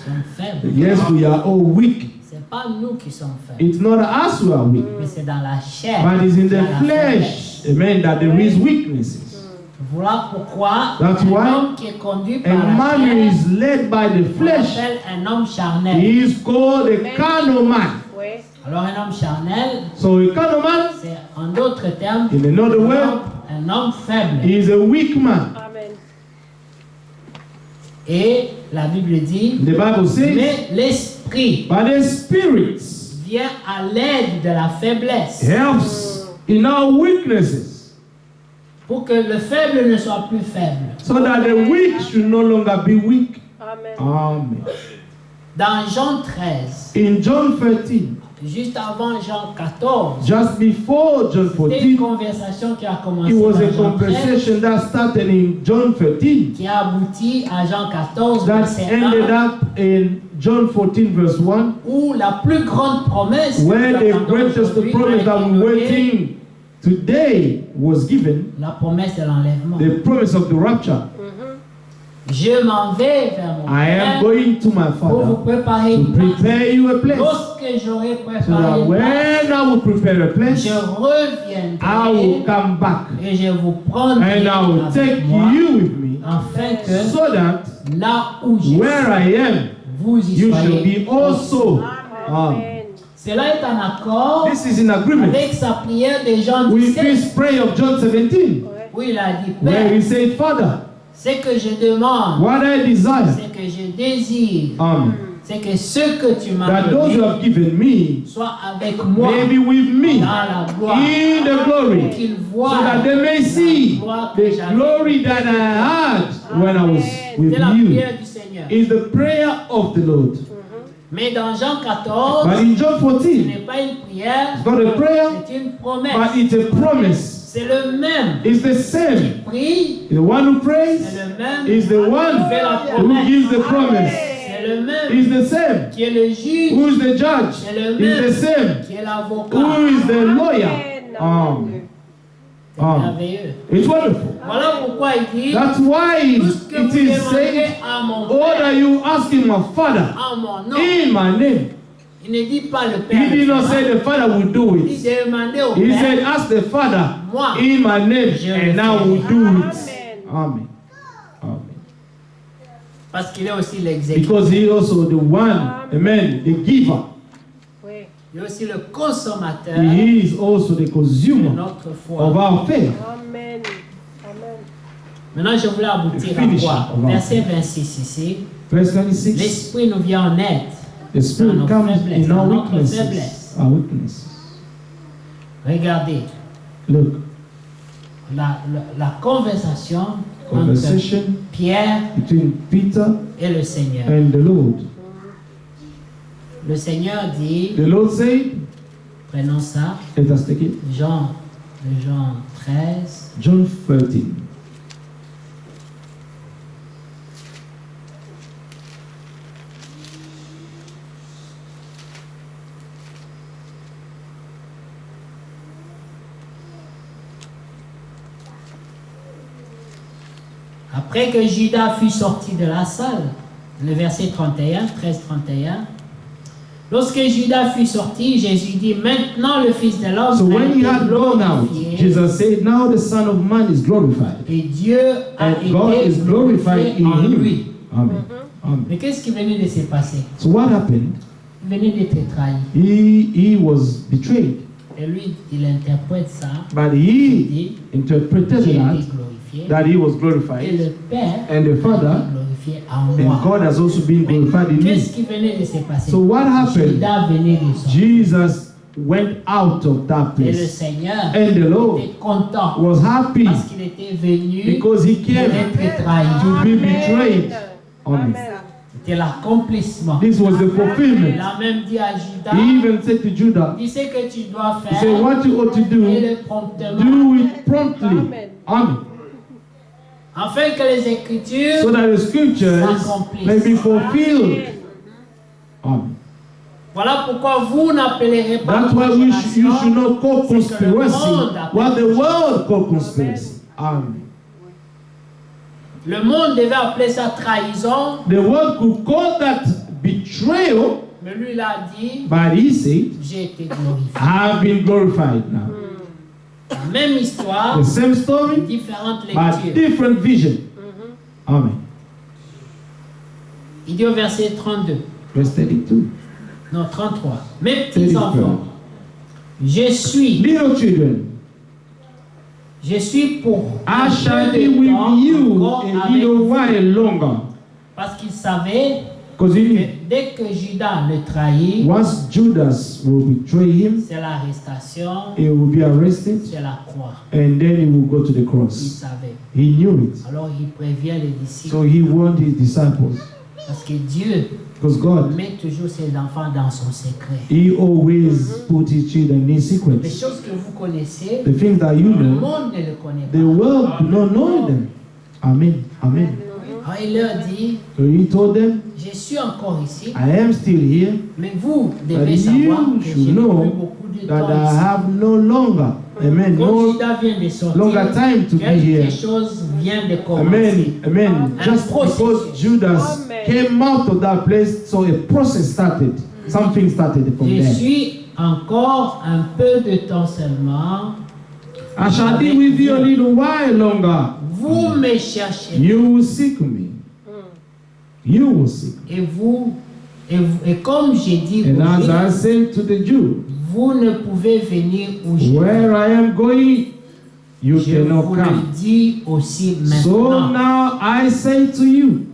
sommes faibles. Yes, we are all weak. C'est pas nous qui sommes faibles, It's not us who are weak, mais c'est dans la chair. but it's in qu'il y a the la faiblesse. flesh, amen, that there is weaknesses. Voilà pourquoi That's un why homme qui est conduit A par la man who chair, is led by the on flesh, l'appelle un homme charnel. he is called a carnal man. Oui. Alors un homme charnel, So a carnal man, c'est en d'autres termes in another word, un homme faible. is a weak man. Amen. Et la Bible dit, The Bible says, mais l'Esprit but the Spirit vient à l'aide de la faiblesse helps in our weaknesses, pour que le faible ne soit plus faible. so that the weak should no longer be weak. Amen. Amen. Dans Jean 13, In John 13, juste avant Jean 14, just before John c'était une 14, conversation qui a commencé it was dans a Jean 13, conversation that started in John 13 qui a abouti à Jean 14, that verset ended 1, up in John 14 verse 1, où la plus grande promesse que where nous the attendons greatest aujourd'hui promise a that été we're donnée, waiting today was given, la promesse de l'enlèvement. the promise of the rapture. Je m'en vais vers mon I am Père going to my pour vous Father préparer to une place. prepare you a place, Lorsque j'aurai so préparé that une place, when I will prepare a place, je I reviendrai will come back et je vous prendrai and I will avec take moi, you with me, afin que so that là où je where suis, I am, vous y you shall soyez. be also. Amen. Cela est en accord This is in agreement avec sa prière de Jean with 17, his prayer of John 17, où il a dit, where Père, he said, Father, ce que je demande, what I desire, ce que je désire, c'est que ce que tu m'as that those you donné have given me soit avec moi may be with me dans la gloire, in the pour glory, qu'ils so voient that they may see la gloire que the j'avais. glory that I had when I was with C'est la you. prière du Seigneur. Is the prayer of the Lord. Mais dans Jean 14, But in John ce 14, n'est pas une prière, it's not a prayer, c'est une promesse. but it's a promise. C'est le même It's the qui same. prie, The one who c'est prays le même is the one qui fait la who promesse. gives the promise. C'est le même Is the same. qui est le juge, Who is the judge? c'est le Is même the same. qui est l'avocat. Who is the lawyer? Amen. C'est merveilleux. It's wonderful. Voilà pourquoi il dit, That's why tout ce que it vous is demanderez saying, à mon all that Père, you asking my Father en mon nom, in my name. il ne dit pas le Père. He did le not fera. say the Father will do Il dit it. demandez au He said, Père, ask the Father moi, in my name, je and le I will ferai. do it. Amen. Amen. Amen. parce qu'il est aussi l'exécuteur. Because he also the one, amen, the giver. Oui. Il est aussi le consommateur He is also the de consumer notre foi. of our faith. Amen. Amen. Maintenant, je voulais aboutir à Finish. quoi? Verset 26 ici. Verse 26. L'Esprit nous vient en aide. The Spirit dans nos comes faiblesses, in our dans notre weaknesses. faiblesse. Our weaknesses. Regardez. Look, la conversation conversation entre Pierre between Peter et le Seigneur. and the Lord. Le Seigneur dit, The Lord said, prenons ça, let us take it. Jean 13. John 13. Après que Judas fut sorti de la salle, le verset 31, 13-31, lorsque Judas fut sorti, Jésus dit, maintenant le Fils de l'homme So a when he été had gone out, glorifié, Jesus said, now the Son of Man is glorified, et Dieu a and God été is glorified glorifié in en lui. him. Amen. Amen. Mais qu'est-ce qui venait de se passer? So what happened? Il venait d'être trahi. He was betrayed, Et lui, il interprète ça, but il he dit, interpreted j'ai été that glorifié, he was et glorified, le Père and the a Father, été glorifié en and moi. God has also been Mais glorified in qu'est-ce me. qui venait de se passer? So what happened? Judas venait de sortir. Jesus went out of that Et le place, Seigneur and the Lord était content was happy parce qu'il était venu because he pour came être trahi. to be betrayed. Amen. C'était l'accomplissement. This was the fulfillment. Il a même dit à Judas, He even said to Judah, dis ce que tu dois he said, faire what you ought to et do, le promptement, do it promptly. Amen. afin que les Écritures So that the scriptures may be fulfilled. Amen. Voilà pourquoi vous n'appellerez pas That's why you should conspiration, not call c'est que le monde conspiracy appelle what the world call conspiracy. Amen. Le monde devait appeler ça trahison, The world could call that betrayal, mais lui il a dit, but he said, j'ai été glorifié. I have been glorified now. La même histoire, The same story, différentes but lectures. different vision. Amen. Il dit au verset 32, Verse 32. non 33, mes petits 34. enfants, je suis Little children, pour I un shall peu be de with temps you encore a avec little vous. while longer. Parce qu'il savait Because he que knew dès que Judas le trahit, once Judas will betray him, c'est l'arrestation, he will be arrested, c'est la croix. and then he will go to the Il cross. savait. He knew it. Alors il prévient les disciples. So he warned his disciples. Parce que Dieu Because God, met toujours ses enfants dans son secret. he always put his children in Les secrets. choses que vous connaissez, The things that you le know, monde ne le connaît the pas. world do not know them. Amen. Amen. Alors il leur dit, So he told them, je suis encore ici, I am still here, mais vous but devez savoir you que je should n'ai plus know beaucoup de that temps I ici. have no longer, amen, Comme no Judas vient de sortir, longer time to be here. quelque chose vient de commencer. Amen. Amen. Un Just because processus. Judas Amen. came out of that place, so a process started. Something started from Je there. suis encore un peu de temps seulement. I shall be with you a little while longer. Vous me cherchez. You will seek me. You will seek me. Et comme j'ai dit, And aux as Juifs, I said to the Jew, vous ne pouvez venir où je where I am going, you Je cannot vous le come. dis aussi So maintenant. now I say to you,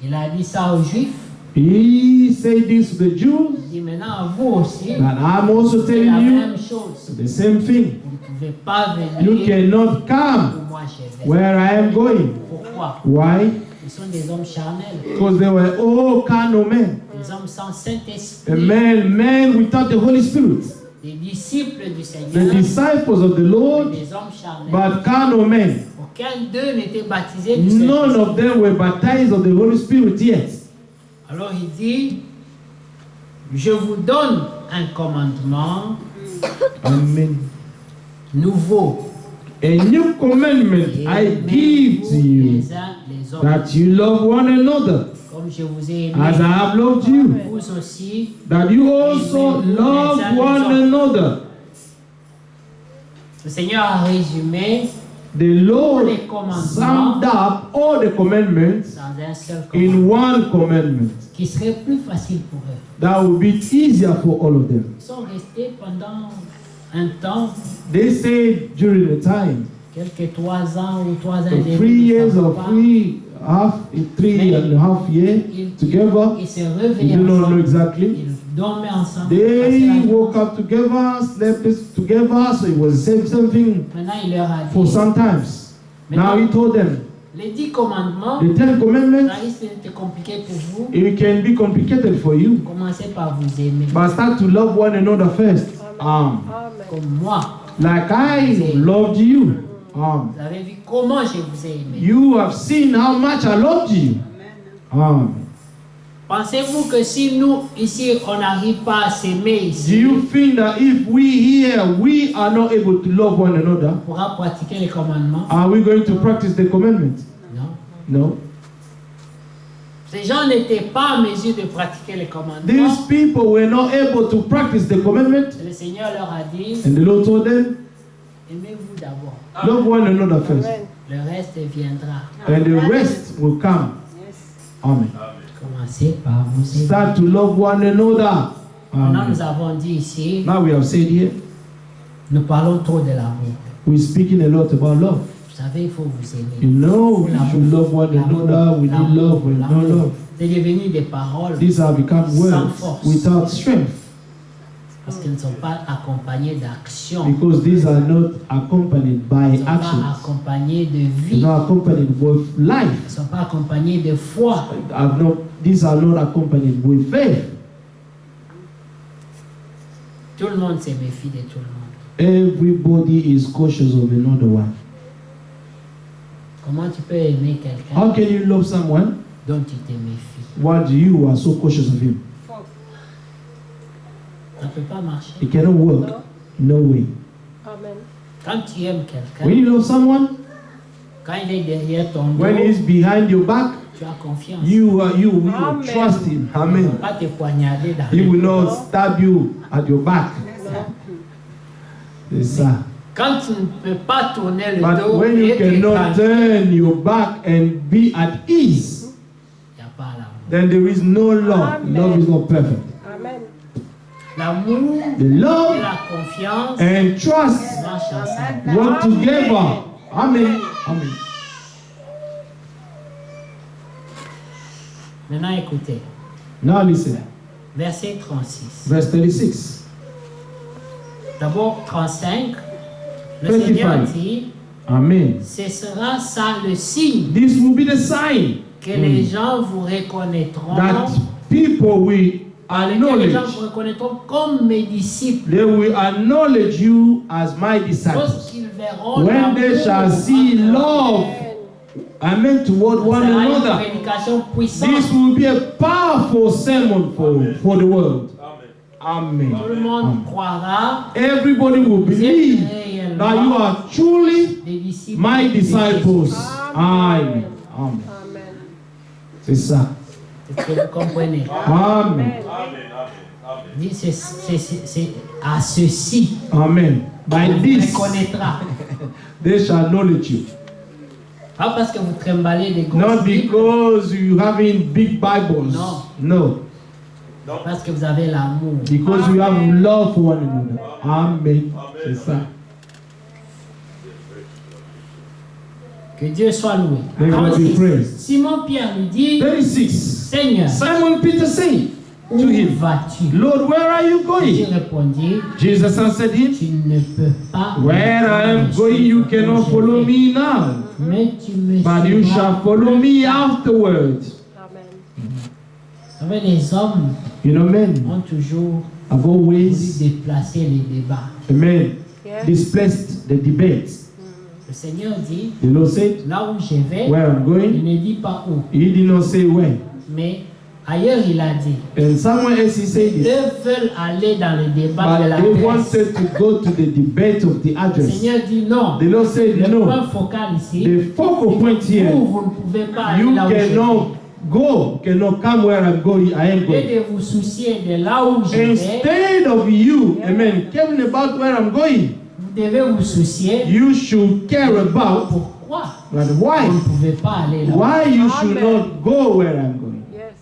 Il a dit ça aux Juifs. he said this to the Jews, Il dit maintenant à vous aussi. but I'm also C'est la telling you même chose. the same thing. Vous ne pouvez pas You venir cannot come où moi je vais. where I am going. Pourquoi? Why? Ils sont des hommes charnels. Because they were all carnal men. Des hommes sans A Saint-Esprit. men without the Holy Spirit. Des disciples du The Seigneur. disciples of the Lord, Des hommes charnels. but carnal men. Aucun d'eux n'était baptisé du None Saint-Esprit. of them were baptized of the Holy Spirit yet. Alors il dit, je vous donne un commandement Amen. nouveau. A new commandment I give to you, les uns les autres. that you love one another Comme je vous ai aimé, as I have loved you, vous aussi. that you also love one another. Le Seigneur a résumé The Lord summed up all the commandments dans un seul in commandement one commandment. qui serait plus facile pour eux. That would be easier for all of them. Ils sont restés pendant un temps They said during the time, quelques 3 ans ou 3 ans So et demi. 3 ils years savaient or pas. 3 and a half years together. Ils se You réveillaient do not know ensemble. exactly. Ils dormaient ensemble. passaient They la nuit. woke up together, slept together, so it was the same thing Maintenant, il leur a for dit, some times. Now he told them, les 10 commandements, the 10 commandments, ça risque d'être compliqué pour vous. it can be complicated for you, Commencez par vous aimer. but start to love one another first. Amen. Comme moi. Like I loved you. Vous avez vu comment je vous ai aimé. You have seen how much I loved you. Pensez-vous que si nous, ici, on n'arrive pas à s'aimer Do ici, you think that if we here, we are not able to love one another, on pourra pratiquer les commandements? are we going to practice the commandment? Non. No. Ces gens n'étaient pas en mesure de pratiquer les commandements. These people were not able to practice the commandment, Le Seigneur leur a dit, and the Lord told them, aimez-vous d'abord. love one another first, Amen. Le reste viendra. and the rest will come. Amen. Commencez par vous aimer. Start to love one another. Maintenant, nous Amen. avons dit ici, Now we have said here, nous parlons trop de l'amour. we're speaking a lot about love. Vous savez, il faut vous aimer. You know, we should love one another. We need love. We know love. C'est devenu des paroles These have become sans words force. without strength, parce qu'elles ne sont pas accompagnées d'action. because these are not accompanied Elles by ne sont pas actions. accompagnées de They're vie. not accompanied with Elles life. ne sont pas accompagnées de foi. These are not accompanied with faith. Tout le monde se méfie de tout le monde. Everybody is cautious of another one. Comment tu peux aimer quelqu'un How can you love someone dont tu te méfies? while you are so cautious of him? Ça ne peut pas marcher. It cannot work. No way. Amen. Quand tu aimes quelqu'un, When you love someone, quand il est derrière ton dos, when he's behind your back, tu as confiance. you will Amen. trust him. Il ne Amen. va pas te poignarder dans He le will dos. not stab you at your back. C'est ça. Quand tu ne peux pas tourner le But dos when you et te cannot tranquille, turn your back and be at ease, il n'y a pas l'amour. then there is no love. Amen. Love is not perfect. Amen. L'amour The et love la confiance and trust marchent ensemble. work together. Amen. Amen. Maintenant, écoutez. Now listen. Verset 36. Verse 36. D'abord, 35. Le 35. Seigneur dit, Amen. ce sera ça le signe This will be the sign que les gens vous reconnaîtront. that people will Que les gens acknowledge. vous reconnaîtront comme mes disciples. They will acknowledge you as my disciples. Lorsqu'ils verront When they l'amour shall see entre love, amen, toward vous, one ça sera une another. prédication puissante. This will be a powerful sermon for the world. Amen. Tout le monde croira Everybody will vous êtes believe that you réellement are truly des disciples. my de Jésus. disciples. Amen. Amen. Amen. C'est ça. Est-ce que vous comprenez? Amen. Dit, c'est à ceci Amen. By qu'on vous this, reconnaîtra. they shall acknowledge you. Pas parce que vous trimballez des grosses Not Bibles, because you having big Bibles. No. No. parce que vous avez l'amour. Because you have love for one another. Amen. C'est ça. Que Dieu soit loué. May God be 36. praised. Simon Pierre lui dit, 36. Seigneur, Simon Peter said où to him, vas-tu? Lord, where are you Jésus going? répondit, Jesus answered him, tu ne peux pas. where I am going, you cannot follow me now, Mais tu me but you suivras. shall follow me afterwards. Amen. Vous savez, les hommes You know, men ont toujours have voulu always, déplacer les débats. amen, Yes. displaced the debates. Le Seigneur dit, The Lord said, là où je vais, where I'm il going, ne dit pas où, he did not say where. mais ailleurs il a dit, And somewhere else he said it. eux veulent aller dans le débat de But la they Grèce. wanted to go to the debate of the Le address. Seigneur dit non. The Lord said, Le point no, focal ici, the focal point c'est que here, vous ne pouvez pas aller you là où je vais. cannot go, cannot come where I'm going, I am Au lieu going. de vous soucier de là où je vais, Instead of you, amen, caring about where I'm going, vous devez vous soucier you should care about pourquoi and vous why. ne pouvez pas aller là. Why you should Amen. not go where I'm going. Yes.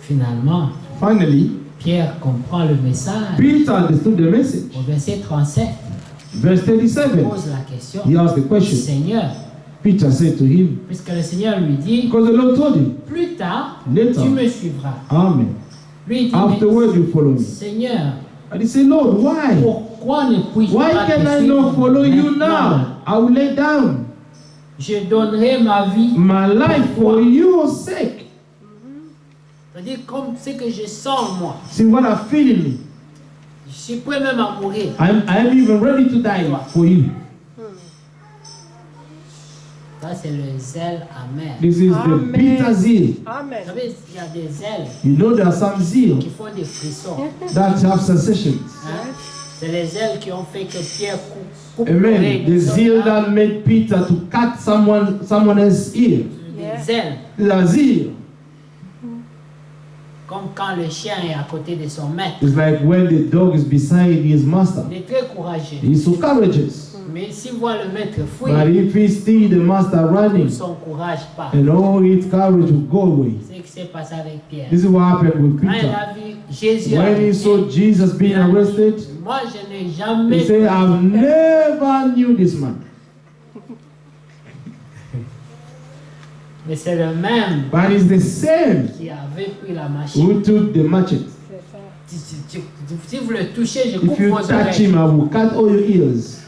Finalement, Finally, Pierre comprend le message. Peter understood the message. Au verset 37, Verse il 37, pose la question. he asked the question. Seigneur, Peter said to him, puisque le Seigneur lui dit, because the Lord told him, plus tard, Later. tu me suivras. Amen. Lui il dit, Afterward you follow mais, me. Seigneur, And he said, Lord, why? pourquoi ne puis-je Why pas can te I suivre not follow you maintenant? now? I will lay down Je donnerai ma vie. my life for your sake. C'est-à-dire comme ce que je sens moi. See what I feel in me. Je suis prêt même à mourir. I'm even ready to die for you. Ça, c'est le zèle amer. This is the Amen. bitter zeal. Vous Amen. savez, il y a des zèles You know there are some zeal qui font des frissons. that have sensations. Hein? C'est les zèles qui ont fait que Pierre coupe Amen. l'oreille The des zeal soldats. that made Peter to cut someone else's ear. Des zèles. The zeal Comme quand le chien est à côté de son maître. is like when the dog is beside his master. Il est très courageux. He's so courageous. Mais s'il voit le maître But fuir, if he see the master running, son courage part. and all his courage will go away. C'est ce qui s'est passé avec Pierre. This is what happened with Quand il Peter. a vu Jésus When he arrêté, saw Jesus being il a dit, arrested, moi je n'ai he jamais said, I've never knew this man. Mais c'est le même But it's the same qui avait pris la machine. who took the machete. C'est ça. Si vous le touchez, je coupe If you vos touch oreilles. him, I will cut all your ears.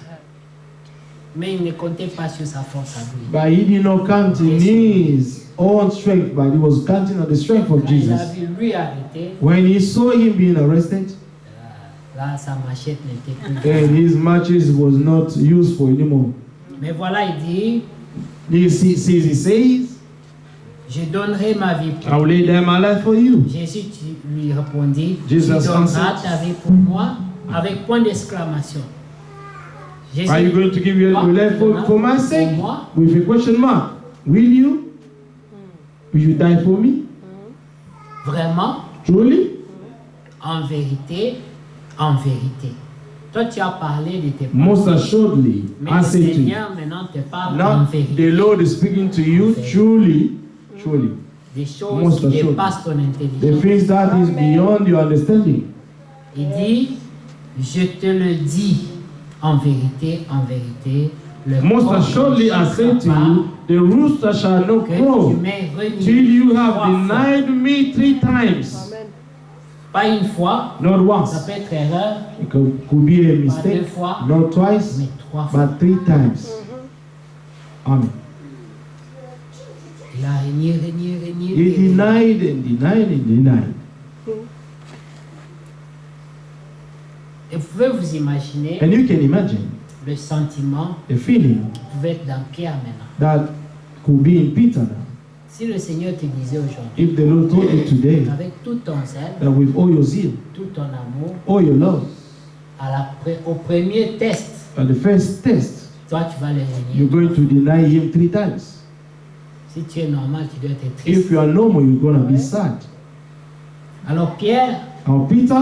Mais il ne comptait pas sur sa force à lui. But he did not count in his own strength, but he was counting on the strength of Quand il a Jesus. vu lui arrêter, When he saw him being arrested, là sa machette n'était plus. and his matches was not useful anymore. Mais voilà, il dit, He says, je donnerai ma vie pour I will lay down my life for you. Jésus lui répondit, tu Jesus donneras answered. ta vie pour moi, avec point d'exclamation. Jésus Are you going to give your life for my sake? Pour moi, With a question mark. Will you? Will you die for me? vraiment, Truly? en vérité, en vérité. Toi, tu as parlé de tes Most pensées, assuredly, mais I le say to you. Seigneur maintenant te parle en Now vérité. the Lord is speaking to you truly, truly. Des choses Most qui assuredly. dépassent ton The intelligence. things that is beyond your understanding. Il dit, je te le dis en vérité, le Most coq assuredly, ne I say to chantera you, the rooster shall pas not que tu crow m'aies renié till you have 3 fois. denied me 3 times. Amen. Pas une fois, Not ça once. peut être erreur, It could be a pas 2 mistake. fois, Not twice, mais 3 fois. but 3 times. Amen. Il a renié. He denied and denied and denied. Et vous pouvez vous imaginer And you can imagine le sentiment the feeling qui pouvait être dans Pierre maintenant. that could be in Peter now. Si le Seigneur te disait aujourd'hui, If the Lord told you today avec tout ton zèle, that with all your zeal, tout ton amour, all your love, au premier test, at the first test, toi tu vas le you're renier. going to deny him 3 times. Si tu es normal, tu dois être triste. If you are normal, you're going to be sad. Alors Pierre Now Peter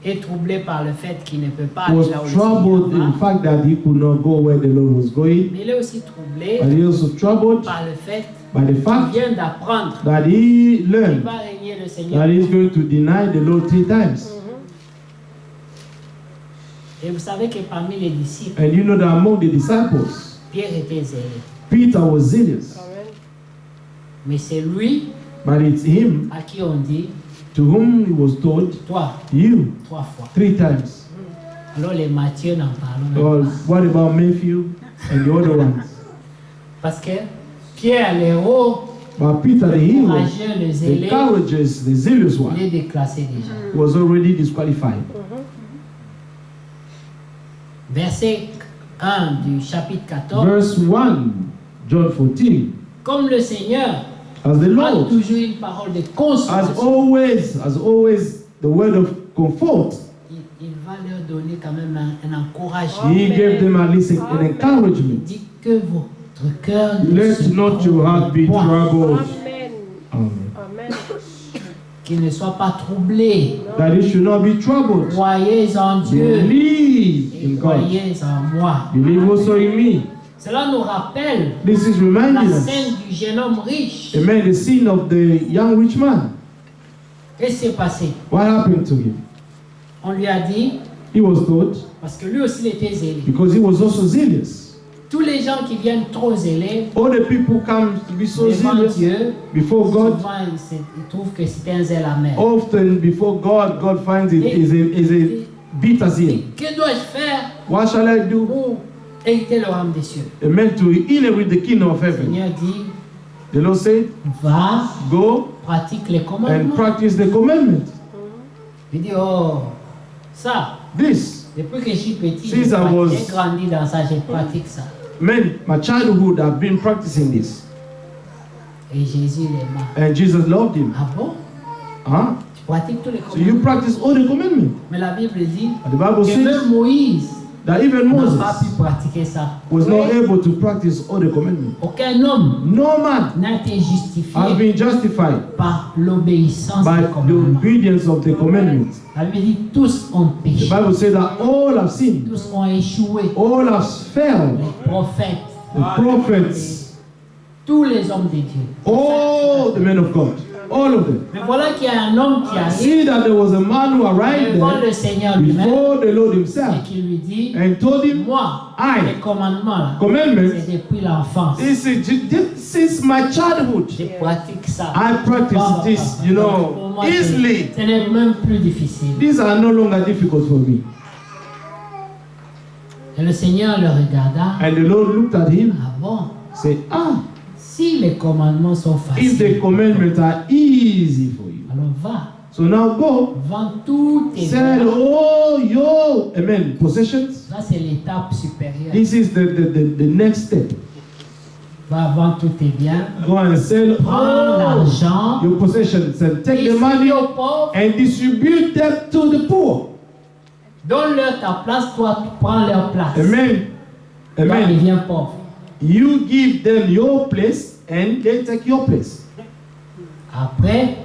est troublé par le fait qu'il ne peut pas aller was là où le troubled Seigneur in va. the fact that he could not go where the Lord was going. Mais il est aussi troublé But he also troubled par le fait by the qu'il fact vient d'apprendre that he qu'il learned va régner le Seigneur. that he's going to deny the Lord 3 times. Et vous savez que parmi les disciples, And you know that among the disciples, Pierre était zélé. Peter was zealous. Amen. Mais c'est lui But it's him à qui on dit, to whom he was told, toi, you, 3 fois. 3 times. Alors les Matthieu n'en parlons Or même pas. what about Matthew and the other ones? Parce que Pierre, l'héros, But Peter, the le hero, courageux, le the zélé, courageous, the zealous il one, est déclassé déjà. was already disqualified. Verset 1 du chapitre 14. Verse 1, John 14. Comme le Seigneur As the a Lord, toujours une parole de as consolation, always, the word of comfort, il va leur donner quand même un encouragement. he gave them at least an Il encouragement. dit que votre cœur ne Let se not your heart be trouble point, troubled. Amen. Amen. Amen. qu'il ne soit pas troublé. That it should not be troubled. Croyez en Dieu Believe et in God. croyez en moi. Believe also in me. Cela nous rappelle This is la reminding us. scène du jeune homme riche. Amen. The scene of the young rich man. Qu'est-ce qui s'est passé? What happened to him? On lui a dit, He was told, parce que lui aussi il était zélé. because he was also zealous. Tous les gens qui viennent trop zélés, All the people come to be so devant zealous Dieu, before God. souvent ils trouvent que c'était un zèle amer. Often before God, God finds it is a bitter zeal. Que dois-je faire What shall I do? pour hériter le royaume des cieux? Amen. To inherit the kingdom of Le heaven. Seigneur dit, The Lord said, va, go pratique les and commandements. practice the commandment. Il dit, oh, ça, This, depuis que je suis petit, Since I was- j'ai grandi dans ça, je pratique ça. man, my childhood I've been practicing this. Et Jésus l'aima. And Jesus loved him. Ah bon? Huh? Tu pratiques tous les So you commandements. practice all the commandments. Mais la Bible dit And the Bible que says même Moïse that even n'a Moses pas pu pratiquer ça. was not able to practice all the commandments. Aucun homme No man n'a été has justifié been justified par l'obéissance by des the commandements. obedience of the commandments. La Bible dit tous ont The péché, Bible says that all have sinned, tous ont échoué. all have failed. Les prophètes, The prophets, tous les hommes de Dieu. all the men of God, all of them. Mais voilà qu'il y a un homme qui arrive See that there was a man who arrived devant there le Seigneur lui-même before the Lord et himself qui lui dit, and told him, moi, I, les commandements là, commandments, c'est depuis l'enfance. this is since my childhood. Je pratique ça. I practice this, you Pour moi, know, easily. ce n'est même plus difficile. These are no longer difficult for me. Et le Seigneur le regarda. And the Lord looked at him, Ah bon? said, Si les commandements sont if the faciles, commandments are easy for you, alors va, so now go, vends tous tes sell biens. all your, amen, possessions. Ça, c'est l'étape supérieure. This is the next step. Va vendre tous tes biens. Go and sell Prends all l'argent. your possessions and take the money Distribue aux pauvres. and distribute them to the poor. Donne-leur ta place, toi, tu prends leur place. Amen. Toi, Amen. deviens pauvre. You give them your place and they take your place. Après,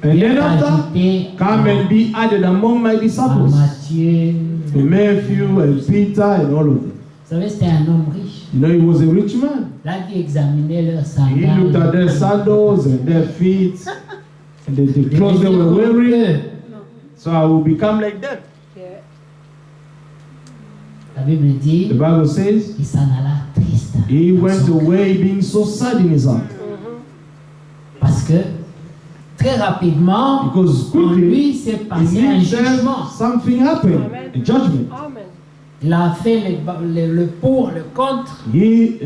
And viens then after, t'ajouter come and be added among my à disciples. Matthieu. Matthew and Peter and all of them. Vous savez, c'était un homme riche. You know, he was a rich man. Là, il examinait leurs He looked at their sandales. sandals and their feet and the clothes they were wearing. So I will become like them. La Bible dit The Bible says qu'il s'en alla triste. he dans went son cœur. away being so sad in his heart. Parce que très rapidement, Because en lui quickly, s'est in passé un jugement. himself, something happened, a judgment. Amen. Il a fait le pour, le contre. He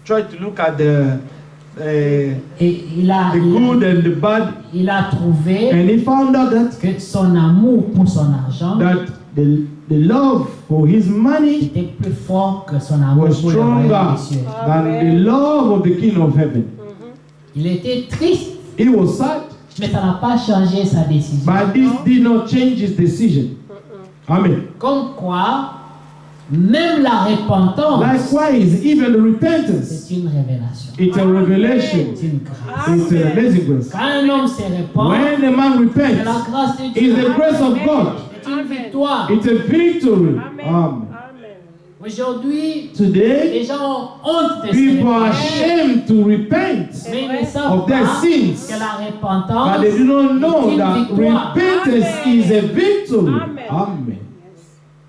tried to look at the Et il a good and the bad, il a trouvé and he found out that que son amour pour son argent the love for his money était plus fort que son amour was pour le royaume stronger des cieux. than the love of the King of Heaven. Il était triste, He was sad, mais ça n'a pas changé sa décision. but this did not change his decision. Amen. Comme quoi, même la repentance, Likewise, even the repentance, c'est une révélation. it's a revelation. C'est une grâce. It's an amazing grace. Quand un homme se répand, When a man c'est la repents, grâce de it's Dieu. the grace of God. C'est une victoire. It's a victory. Amen. Amen. Aujourd'hui, Today, les gens ont honte de se people are répandre. ashamed to repent, Mais ils ne savent of their pas sins. que la repentance but they do not est know une that victoire. repentance is a victory. Amen. Amen.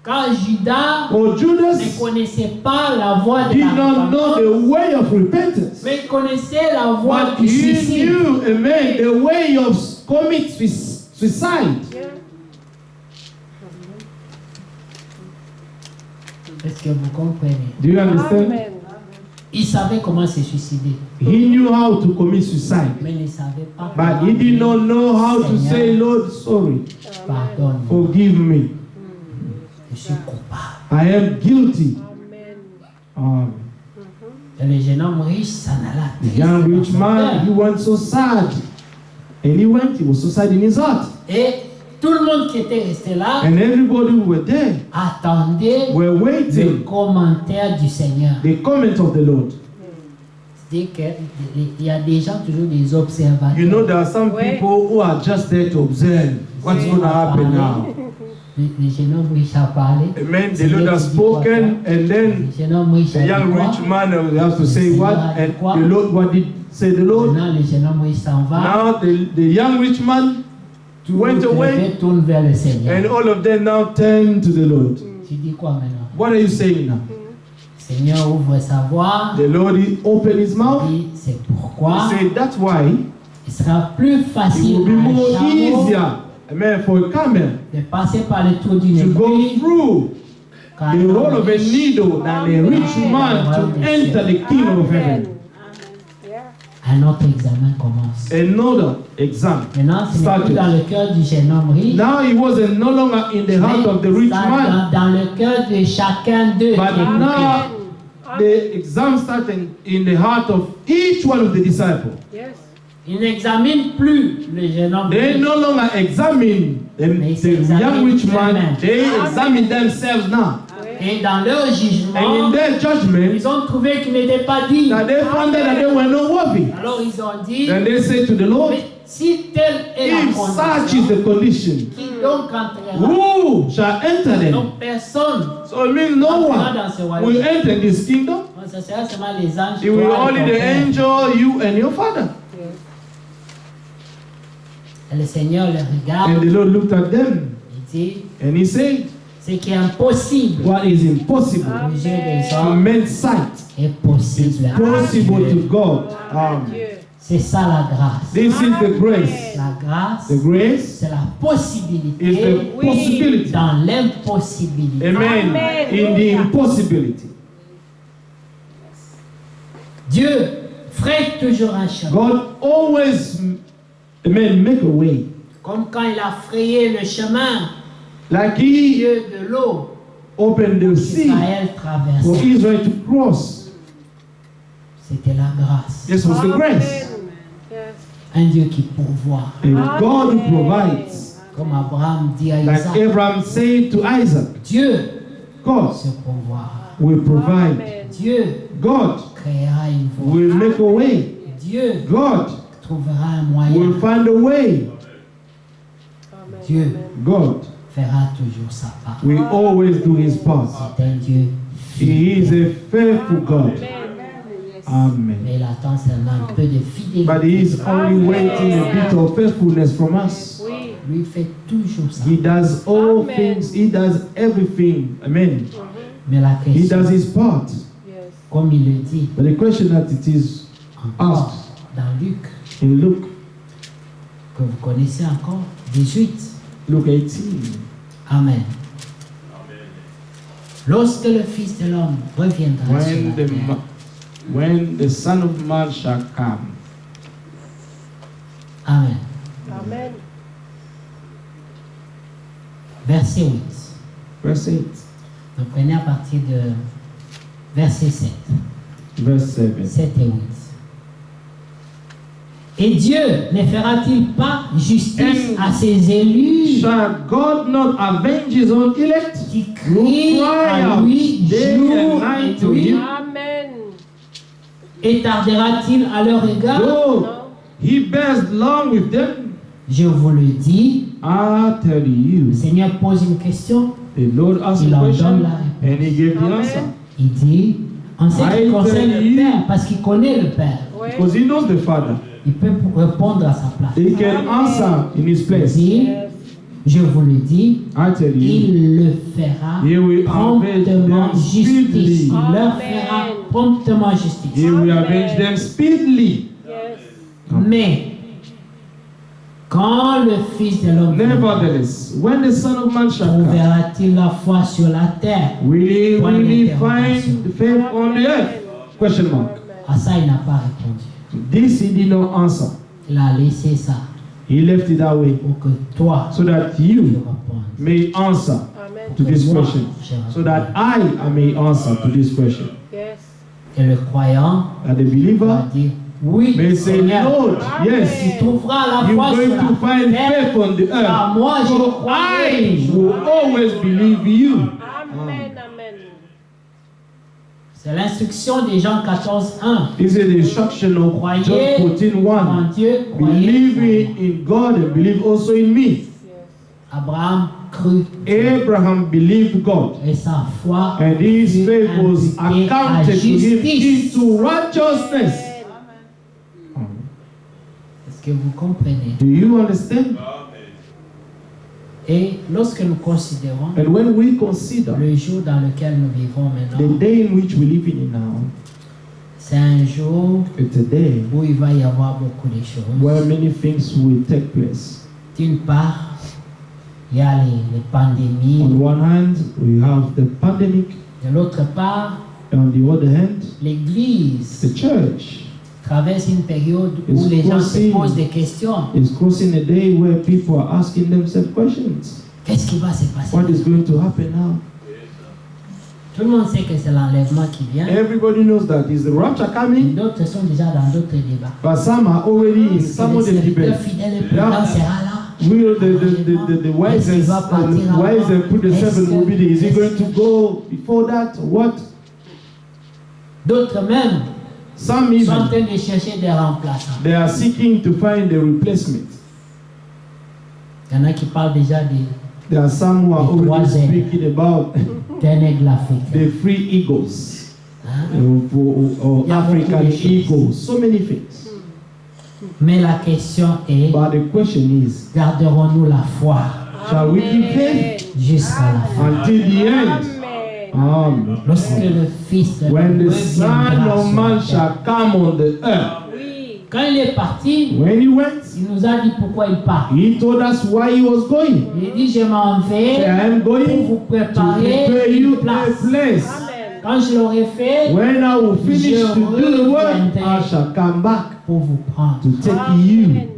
Quand Judas For Judas ne connaissait pas la voie de did la not know repentance, the way of repentance, mais il connaissait la voie but du he suicide. knew, amen, the way of commit suicide. Est-ce que vous comprenez? Do you understand? Amen. Il savait comment se suicider, He knew how to commit suicide, mais il ne savait pas but comment he did dire, not know how to Seigneur, say, Lord, sorry, pardonne, forgive me. je suis coupable. I am guilty. Amen. Et le jeune homme riche s'en alla The triste young dans rich son man, he cœur. went so sad. And he was so sad in his heart. Et tout le monde qui était resté là And everybody who were there attendait were le waiting commentaire du Seigneur. the comment of the Lord. C'est-à-dire qu'il y a des gens toujours des observateurs. You know, there are some Ouais. people who are just there to observe what's Oui, going to on va happen parler. now. Le jeune homme riche a parlé. Amen. The Lord has spoken, and then Le jeune homme riche a the dit young quoi? rich man has to say what, and the Lord, what did say the Lord? Maintenant, le jeune homme riche s'en va. Now the young rich man went Tout away, le tourne vers le Seigneur. and all of them now turn to the Lord. Tu dis quoi maintenant? What are you saying now? Le Seigneur ouvre sa voix. The Lord opened his mouth. Il dit, c'est pourquoi He said, that's why il sera plus it facile will be à un more chameau easier, amen, for a camel de passer par le trou d'une to go aiguille through qu'un the homme hole of a riche. needle than a rich man to enter the kingdom of heaven. Un autre examen commence. Another exam. Maintenant, ce n'est plus Started. dans le cœur du jeune homme riche, Now he wasn't no longer in the heart of the rich ça man, dans le cœur de chacun d'eux. but qui écoutait. now the exam started in the heart of each one of the disciples. Ils n'examinent plus le jeune homme They riche. no longer examine the young rich man, they examine themselves now. Et dans leur And in jugement, their judgment, ils ont trouvé qu'ils n'étaient pas dignes. that they found that they were not worthy. Alors ils ont dit, Then they say to the Lord, mais si telle est la if such is condition, the condition, qui donc entrera? who shall enter them? Donc personne. So it means no one will enter this kingdom. Donc, ça sera seulement les anges. It will toi et only ton the père. angel, you and your father. Et le Seigneur les regarde And the Lord looked at them et dit, and he said, ce qui est impossible what is impossible aux yeux des to hommes men's sight est is possible. à possible to Dieu. God. C'est ça la grâce. This is the grace. La grâce, The grace c'est la is possibilité the possibility. dans l'impossibilité. Amen. In the impossibility. Dieu ferait toujours un chemin. God always, amen, make a way. Comme quand il a frayé le chemin Like au he milieu de l'eau opened the sea qu'Israël for traversait. Israel to cross. C'était la grâce. This was the grace. Un Dieu qui pourvoit. And God who provides. Comme Abraham dit à Like Isaac, Abraham said to Isaac, Dieu God se pourvoira. will provide. Dieu God créera une voie. will make a way. Dieu God trouvera un moyen. will find a way. Dieu God fera toujours sa part. will always do his part. C'est un Dieu He is a faithful God. Amen. mais il attend seulement un peu de fidélité. But he is only waiting a bit of faithfulness from us. Lui fait toujours ça. He does all things. He does everything. Amen. Mais la He question, does his part. comme il le dit But the question that it is encore asked dans Luc, in Luke, que vous connaissez encore, 18. Luke 18. Amen. Lorsque le Fils de l'homme reviendra sur la terre, When the Son of Man shall come. Amen. Amen. Verset 8. Verse 8. Donc prenez à partir de verset 7. Verse 7. 7 et 8. Et Dieu ne fera-t-il pas justice à ses élus Shall God not avenge his own elect? qui crient à lui day jour and et night to nuit? him. Amen. Et tardera-t-il à leur égard? Though he bears long with them, Je vous le dis, I tell le you. Seigneur pose une question, The Lord asked il a en donne question la and he gave the Amen. answer. il dit, en ce qui I concerne tell le you. Père, parce qu'il connaît le Père, Because he knows the Father. il peut répondre à sa place. He can answer in his Il place. dit, je vous le dis, I tell you. il le fera He will avenge promptement them justice. speedily. Il leur Amen. fera promptement justice. He will avenge them speedily. Yes. Mais quand le Fils de l'homme viendra, Nevertheless, when the Son of Man shall come, trouvera-t-il la foi sur la terre? will he Point really d'interrogation. find faith on the earth? Question mark. À ça, il n'a pas répondu. This he did not answer. Il a laissé ça He left it that way pour que toi, so that tu you répondes. may answer Amen. to this Moi, question. je réponds. So that I may answer to this question. Yes. Et le croyant That the va believer dire, oui, may say, Seigneur, Lord, yes, tu trouveras la you're foi sur going la to find terre. faith on the Car earth. moi, je So crois. I will always believe you. Amen. Amen. C'est l'instruction des Jean 14:1. This is the instruction of Croyez John 14:1. en Dieu, croyez. Believe in God and believe also in me. Yes. Abraham crut Abraham believed God, et sa foi and his fut faith was imputée à accounted to him justice. into righteousness. Est-ce que vous comprenez? Do you understand? Et lorsque nous considérons And when we consider le jour dans lequel nous vivons the maintenant, day in which we live in now, c'est un jour it's a day où il va y avoir beaucoup de choses. where many things will take place. D'une part, il y a les pandémies. On one hand, we have the pandemic. De l'autre part, On the other hand, l'Église the church traverse une période où is les gens se crossing- posent des questions. is crossing a day where people are asking themselves questions. Qu'est-ce qui va se passer? What is going to happen now? Tout le monde sait que c'est l'enlèvement qui vient. Everybody knows that. Is the rapture coming? D'autres sont déjà dans d'autres débats. But some are already in Est-ce some que of le the serviteur debates. fidèle et prudent sera là? Will the wise Est-ce qu'il va partir avant? and put the Est-ce seven will be there? Is he que- going to go before that? What? D'autres même Some sont en even train de chercher des remplaçants. they are seeking to find a replacement. Il y en a qui parlent déjà There are some who are Les trois already aigles. speaking about d'un aigle africain. the free eagles Hein? or Il y a beaucoup African de choses. eagles. So many things. Mais la question est, But the question is, garderons-nous la foi shall we keep faith jusqu'à la fin? until the end? Amen. Lorsque le Fils de When l'homme the Son reviendra of sur Man la terre. shall come on the earth. Oui. Quand il est parti, When he went, il nous a dit pourquoi il part. he told us why he was going. Il dit, je m'en Say, vais I am pour going vous to préparer prepare une you a place. place. Amen. Quand je l'aurai fait, When I will finish to do the work, I shall come back pour vous prendre to take you Amen.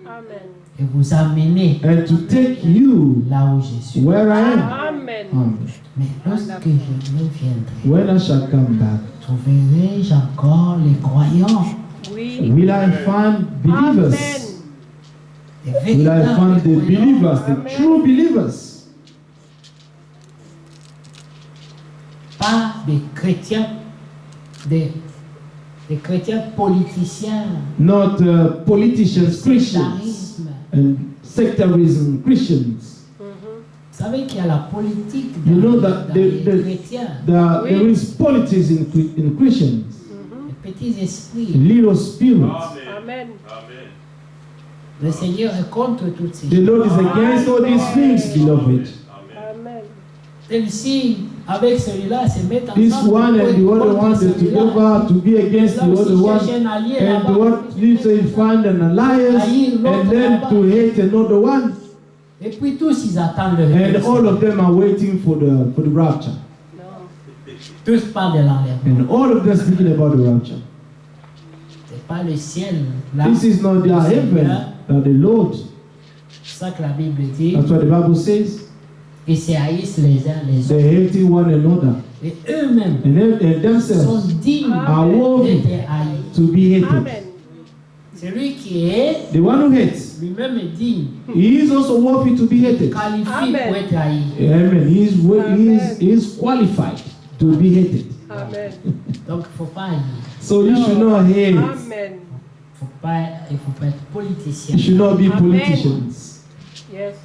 Amen. et vous amener and to take you là où je suis. where I am. Amen. Amen. Mais lorsque je reviendrai, When I shall come back, trouverai-je encore les croyants, Oui. will I find believers? les Will I véritables find the croyants, believers, the true believers? pas des chrétiens, des chrétiens politiciens, Not politicians, Christians, sectarisme. and sectarism, Christians. Vous savez qu'il y a la politique You dans, know dans that les the- chrétiens, There is politics in Christians, les petits esprits. little spirits. Amen. Le Seigneur est contre toutes ces The choses. Lord is against all these things, beloved. Amen. Même si avec celui-là se mettent ensemble, This one and the other one, contre they're celui-là, together to be against là the aussi other one. chercher un allié And là-bas. what you say, find an alliance, and then to hate another one. Et puis tous ils attendent le And retour. all of them are waiting for the rapture. Tous parlent de l'enlèvement. And all of them speaking about the rapture. C'est pas le ciel. Là, This is not their heaven, but the Lord. c'est ça que la Bible dit. That's what the Bible says. Ils se haïssent les uns les autres. They're hating one another. Et eux-mêmes And sont themselves dignes are worthy d'être haïs. to be hated. Amen. Celui qui est The one who hates, lui-même est digne. he is also worthy to be hated. Qualifié Amen. pour être haï. Amen. He is qualified to be hated. Amen. Donc il ne faut pas haïr. So you should not hate. Amen. Il faut pas être politicien. You should not be Amen. politicians. Yes.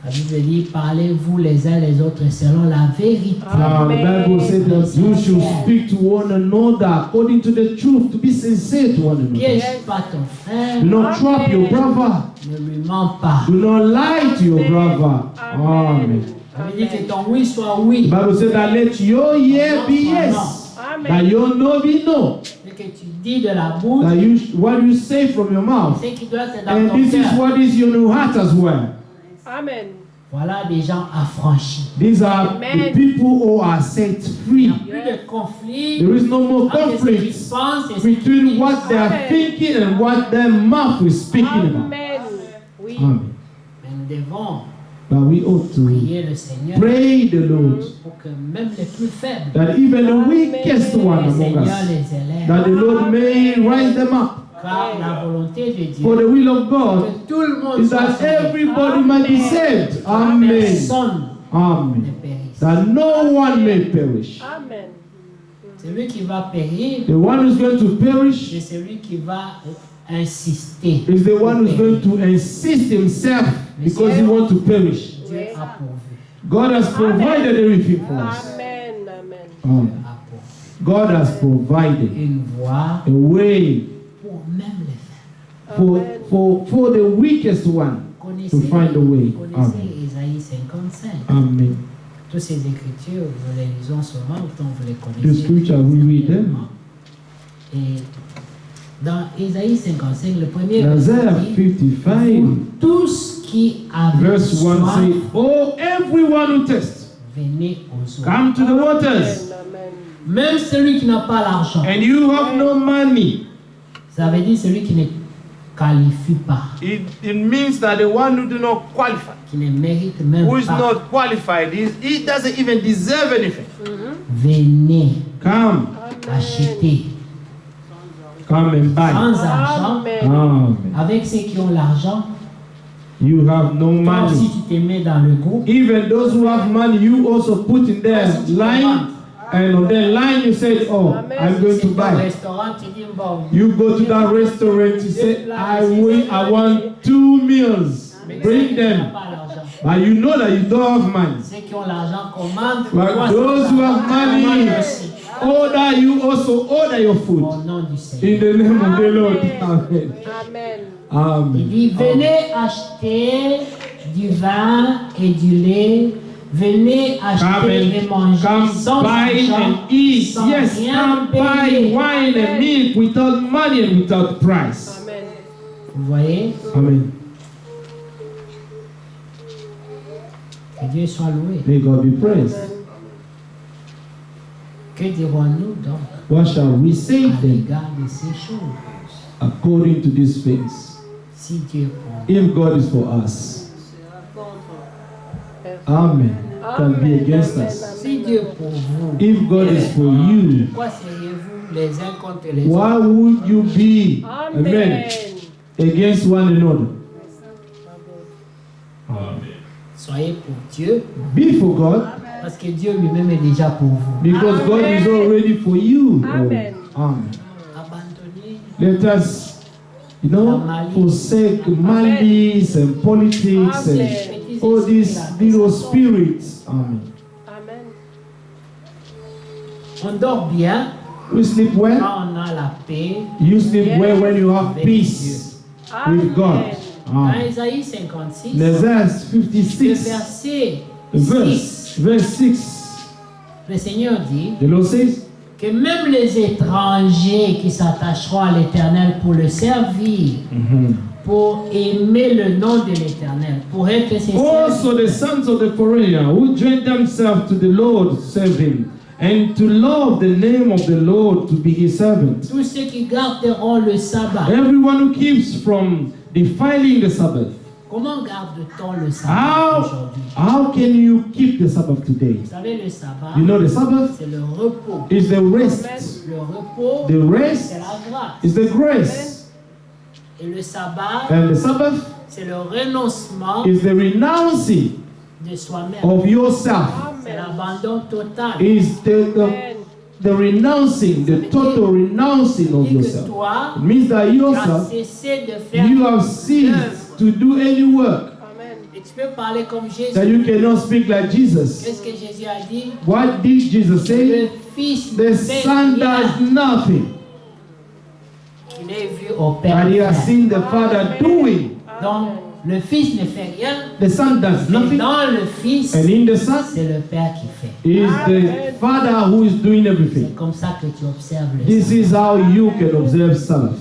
La Bible dit, parlez-vous les uns les autres selon la vérité. Now, the Bible says that you should speak to one another according to the truth, to be sincere to one another. Piège pas ton frère, Do not trap your brother. ne lui mens pas. Do not lie to your brother. Amen. Ça veut dire que ton oui soit oui, The Bible says that let your yeah be yes, that Amen. your no be no. ce que tu dis de la bouche, That what you say from your mouth, ce qui doit être dans and ton this is cœur. what is in your heart as well. Amen. Voilà des gens affranchis. These are the people who are set Il n'y a free. plus de conflit There is no more entre ce qu'ils conflict pensent et ce qu'ils between disent. what they are thinking and what their mouth is speaking about. Amen. Oui. Amen. Mais nous devons But we ought to prier le Seigneur pray the Lord pour que même les plus faibles, that even the weakest one le among Seigneur us, les élève. that the Lord may rise them up. Car la volonté de Dieu, For the will of God que tout le monde is soit that sauvé. everybody might be saved. Amen. Personne ne Amen. périsse. That no one may perish. Amen. Celui qui va périr, The one who's going to perish c'est celui qui va insister. is the one who's going to insist himself because he wants to perish. Dieu a pourvu. God has provided everything for us. Amen. Amen. Dieu a pourvu. God has provided Une voie a way pour même les faire. for the weakest one to find a way. Connaissez Amen. Isaïe 55. Amen. Toutes ces écritures, nous les lisons seulement autant vous les The connaissez. scripture, we read them. Et dans Isaïe 55, le premier Isaiah verset dit, 55, vous tous qui avez verse 1 soif, says, Oh, everyone who tests, venez aux eaux. come to the waters. Amen. Même celui qui n'a pas l'argent, And you have no money. ça veut dire celui qui ne qualifie pas, It means that the one who do not qualify, qui ne mérite même who is pas, not qualified, he doesn't even deserve anything. venez Come, acheter come and buy. sans argent, Amen. Amen. avec ceux qui ont l'argent. You have no Toi aussi money. tu te mets dans le groupe. Even those who have money, you also put in their line, and on their line you say, oh, I'm going to Au buy. restaurant, tu dis bon. You go to that restaurant, you say, I want 2 meals. Mais Bring ceux qui n'ont them. pas l'argent, But you know that you don't have money. ceux qui ont l'argent commandent. But toi, those c'est who ça. have money, Commande aussi. order, you also order your Au food. nom du In Seigneur. the name of the Lord. Amen. Amen. Amen. Il Amen. dit, venez acheter du vin et du lait. Venez acheter et manger Come sans buy argent, and eat. sans Yes, rien come buy payer. wine and milk without money and without price. Amen. Vous voyez? Amen. Que Dieu soit loué. May God be praised. Que dirons-nous donc What shall we say à then l'égard de ces choses? according to these things? Si Dieu pour nous, If God is for us, Amen, can be against us. si Dieu pour vous, If God is for you, pourquoi seriez-vous les uns contre les why autres? would you be, Amen. amen, against one another? Soyez pour Dieu, Be for God, parce que Dieu lui-même est déjà pour vous. because God is already for you. Oh, Amen. Amen. Abandonnez Let us, forsake malice and politics and all these little spirits. Amen. Amen. On dort bien We sleep well. quand on a la paix. You sleep well when you have peace with God. Dans Amen. Isaïe 56, Isaiah le 56, verset 6, verse 6. le Seigneur dit The Lord says, que même les étrangers qui s'attacheront à l'Éternel pour le servir, pour aimer le nom de l'Éternel, pour être ses also the serviteurs, sons of the foreigner who join themselves to the Lord serve him, and to love the name of the Lord to be his servant. tous ceux qui garderont le sabbat. Everyone who keeps from defiling the Sabbath. Comment garde-t-on le sabbat aujourd'hui? How can you keep the Sabbath today? Vous savez, le sabbat, You know the Sabbath c'est le repos. is the rest. Le repos, The rest c'est la grâce. is the grace. Et le sabbat, And the Sabbath c'est le renoncement is the renouncing de soi-même. of yourself. C'est l'abandon total. Is the renouncing, the total renouncing of Et que yourself. toi, It means that tu as yourself, cessé de faire you have l'œuvre. ceased to do any work, Amen. Et tu peux parler comme Jésus. that you cannot speak like Jesus. Qu'est-ce que Jésus a dit? What did Jesus say? Le Fils The ne Son fait does rien nothing, qu'il ait vu au Père but he has faire. seen the Father doing. Donc, le Fils ne fait rien. The Son does Et nothing, dans le Fils, and in the Son c'est le Père qui fait. is the Father who is doing C'est everything. comme ça que tu observes le This sabbat. is how you can observe Sabbath.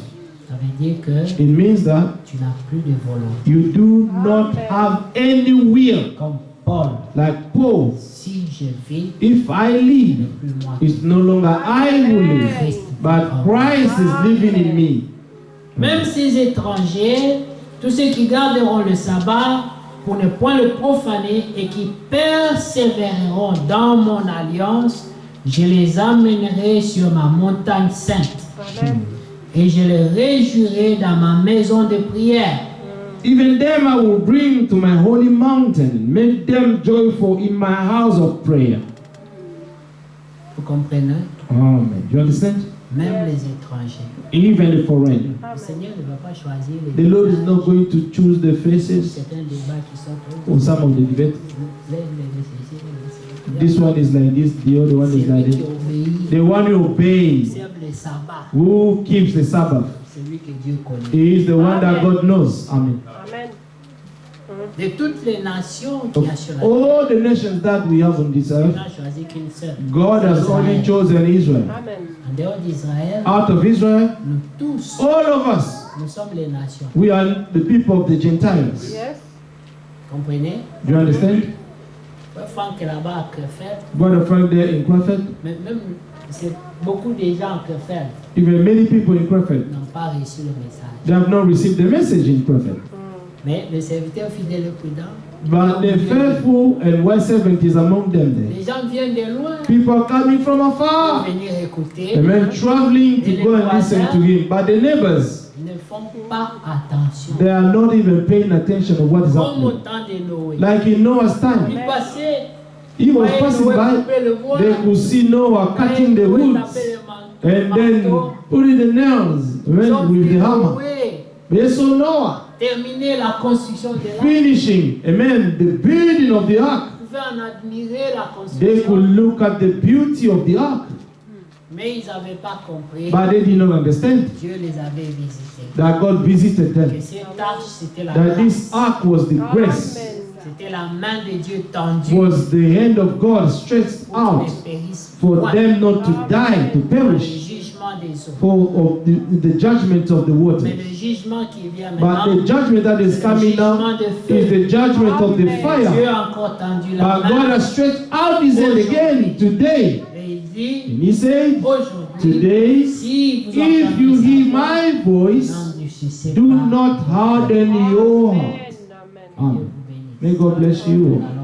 Ça veut dire que It means that tu n'as plus de volonté. you do not have any will. Comme Paul, Like Paul, si je vis, if I live, plus moi. it's no longer I who live, but Christ is living in me. Même ces étrangers, tous ceux qui garderont le sabbat pour ne point le profaner et qui persévéreront dans mon alliance, je les amènerai sur ma montagne sainte Amen. et je les réjouirai dans ma maison de prière. Even them I will bring to my holy mountain, make them joyful in my house of prayer. Vous comprenez? Amen. Do you understand? même les étrangers. even the foreigner. Le Seigneur ne va pas choisir The les Lord is not going to choose the faces C'est un débat qui sort. or some of the debate. Les- This one is like this, the other one C'est is like lui qui this. obéit, The one who obeys, observe les sabbats. who keeps the Sabbath, C'est lui que Dieu connaît. he is the one that God knows. Amen. Amen. De toutes les nations qui Of a sur la terre, all the nations that we have on this il earth, n'a choisi qu'une seule. God has only chosen Israel. Amen. En dehors d'Israël, Out of Israel, nous tous, all of us, nous sommes les nations. we are the people of the Gentiles. Yes. Comprenez? Do you understand? Franck est là-bas à Krefeld, Brother Frank there in Crefeld, mais même c'est beaucoup de gens à Krefeld even many people in Crefeld, n'ont pas reçu le message. they have not received the message in Crefeld. Mais le serviteur fidèle et prudent, But the faithful and wise servant is among them there. les gens viennent de loin People are coming from pour afar. venir écouter, Amen. Traveling to go and listen to him. But the neighbors, ne font pas attention. they are not even paying attention to what is Comme au happening. temps de Noé. Like in Noah's time, Il passait, he was voyait passing Noé by, couper le bois, they could see Noah cutting the Noé woods taper le and then marteau. putting the nails Ils ont amen, with vu the hammer. Noé They saw Noah terminer la construction de l'arche. finishing, amen, the building of the ark. Ils pouvaient en admirer la They could construction, look at the beauty of the ark, mais ils n'avaient pas compris. but they did not understand Dieu les avait visités. that God visited them. Que cette arche, c'était la That this grâce. ark was the grace, Amen. C'était la main de Dieu tendue was the hand of God stretched pour out qu'ils ne périssent for point them not to die, to dans le perish, jugement des eaux. for of the judgment of the Mais water. le jugement qui vient But maintenant, the judgment that is c'est le coming jugement now de is feu. the judgment of the Amen. fire. Dieu a encore tendu la But God main has stretched out his hand again today. et il dit, And he said, aujourd'hui, today, si vous if you entendez hear sa voix, my voice, n'endurcissez do pas. not harden your Amen. heart. Amen. Amen. May God bless you.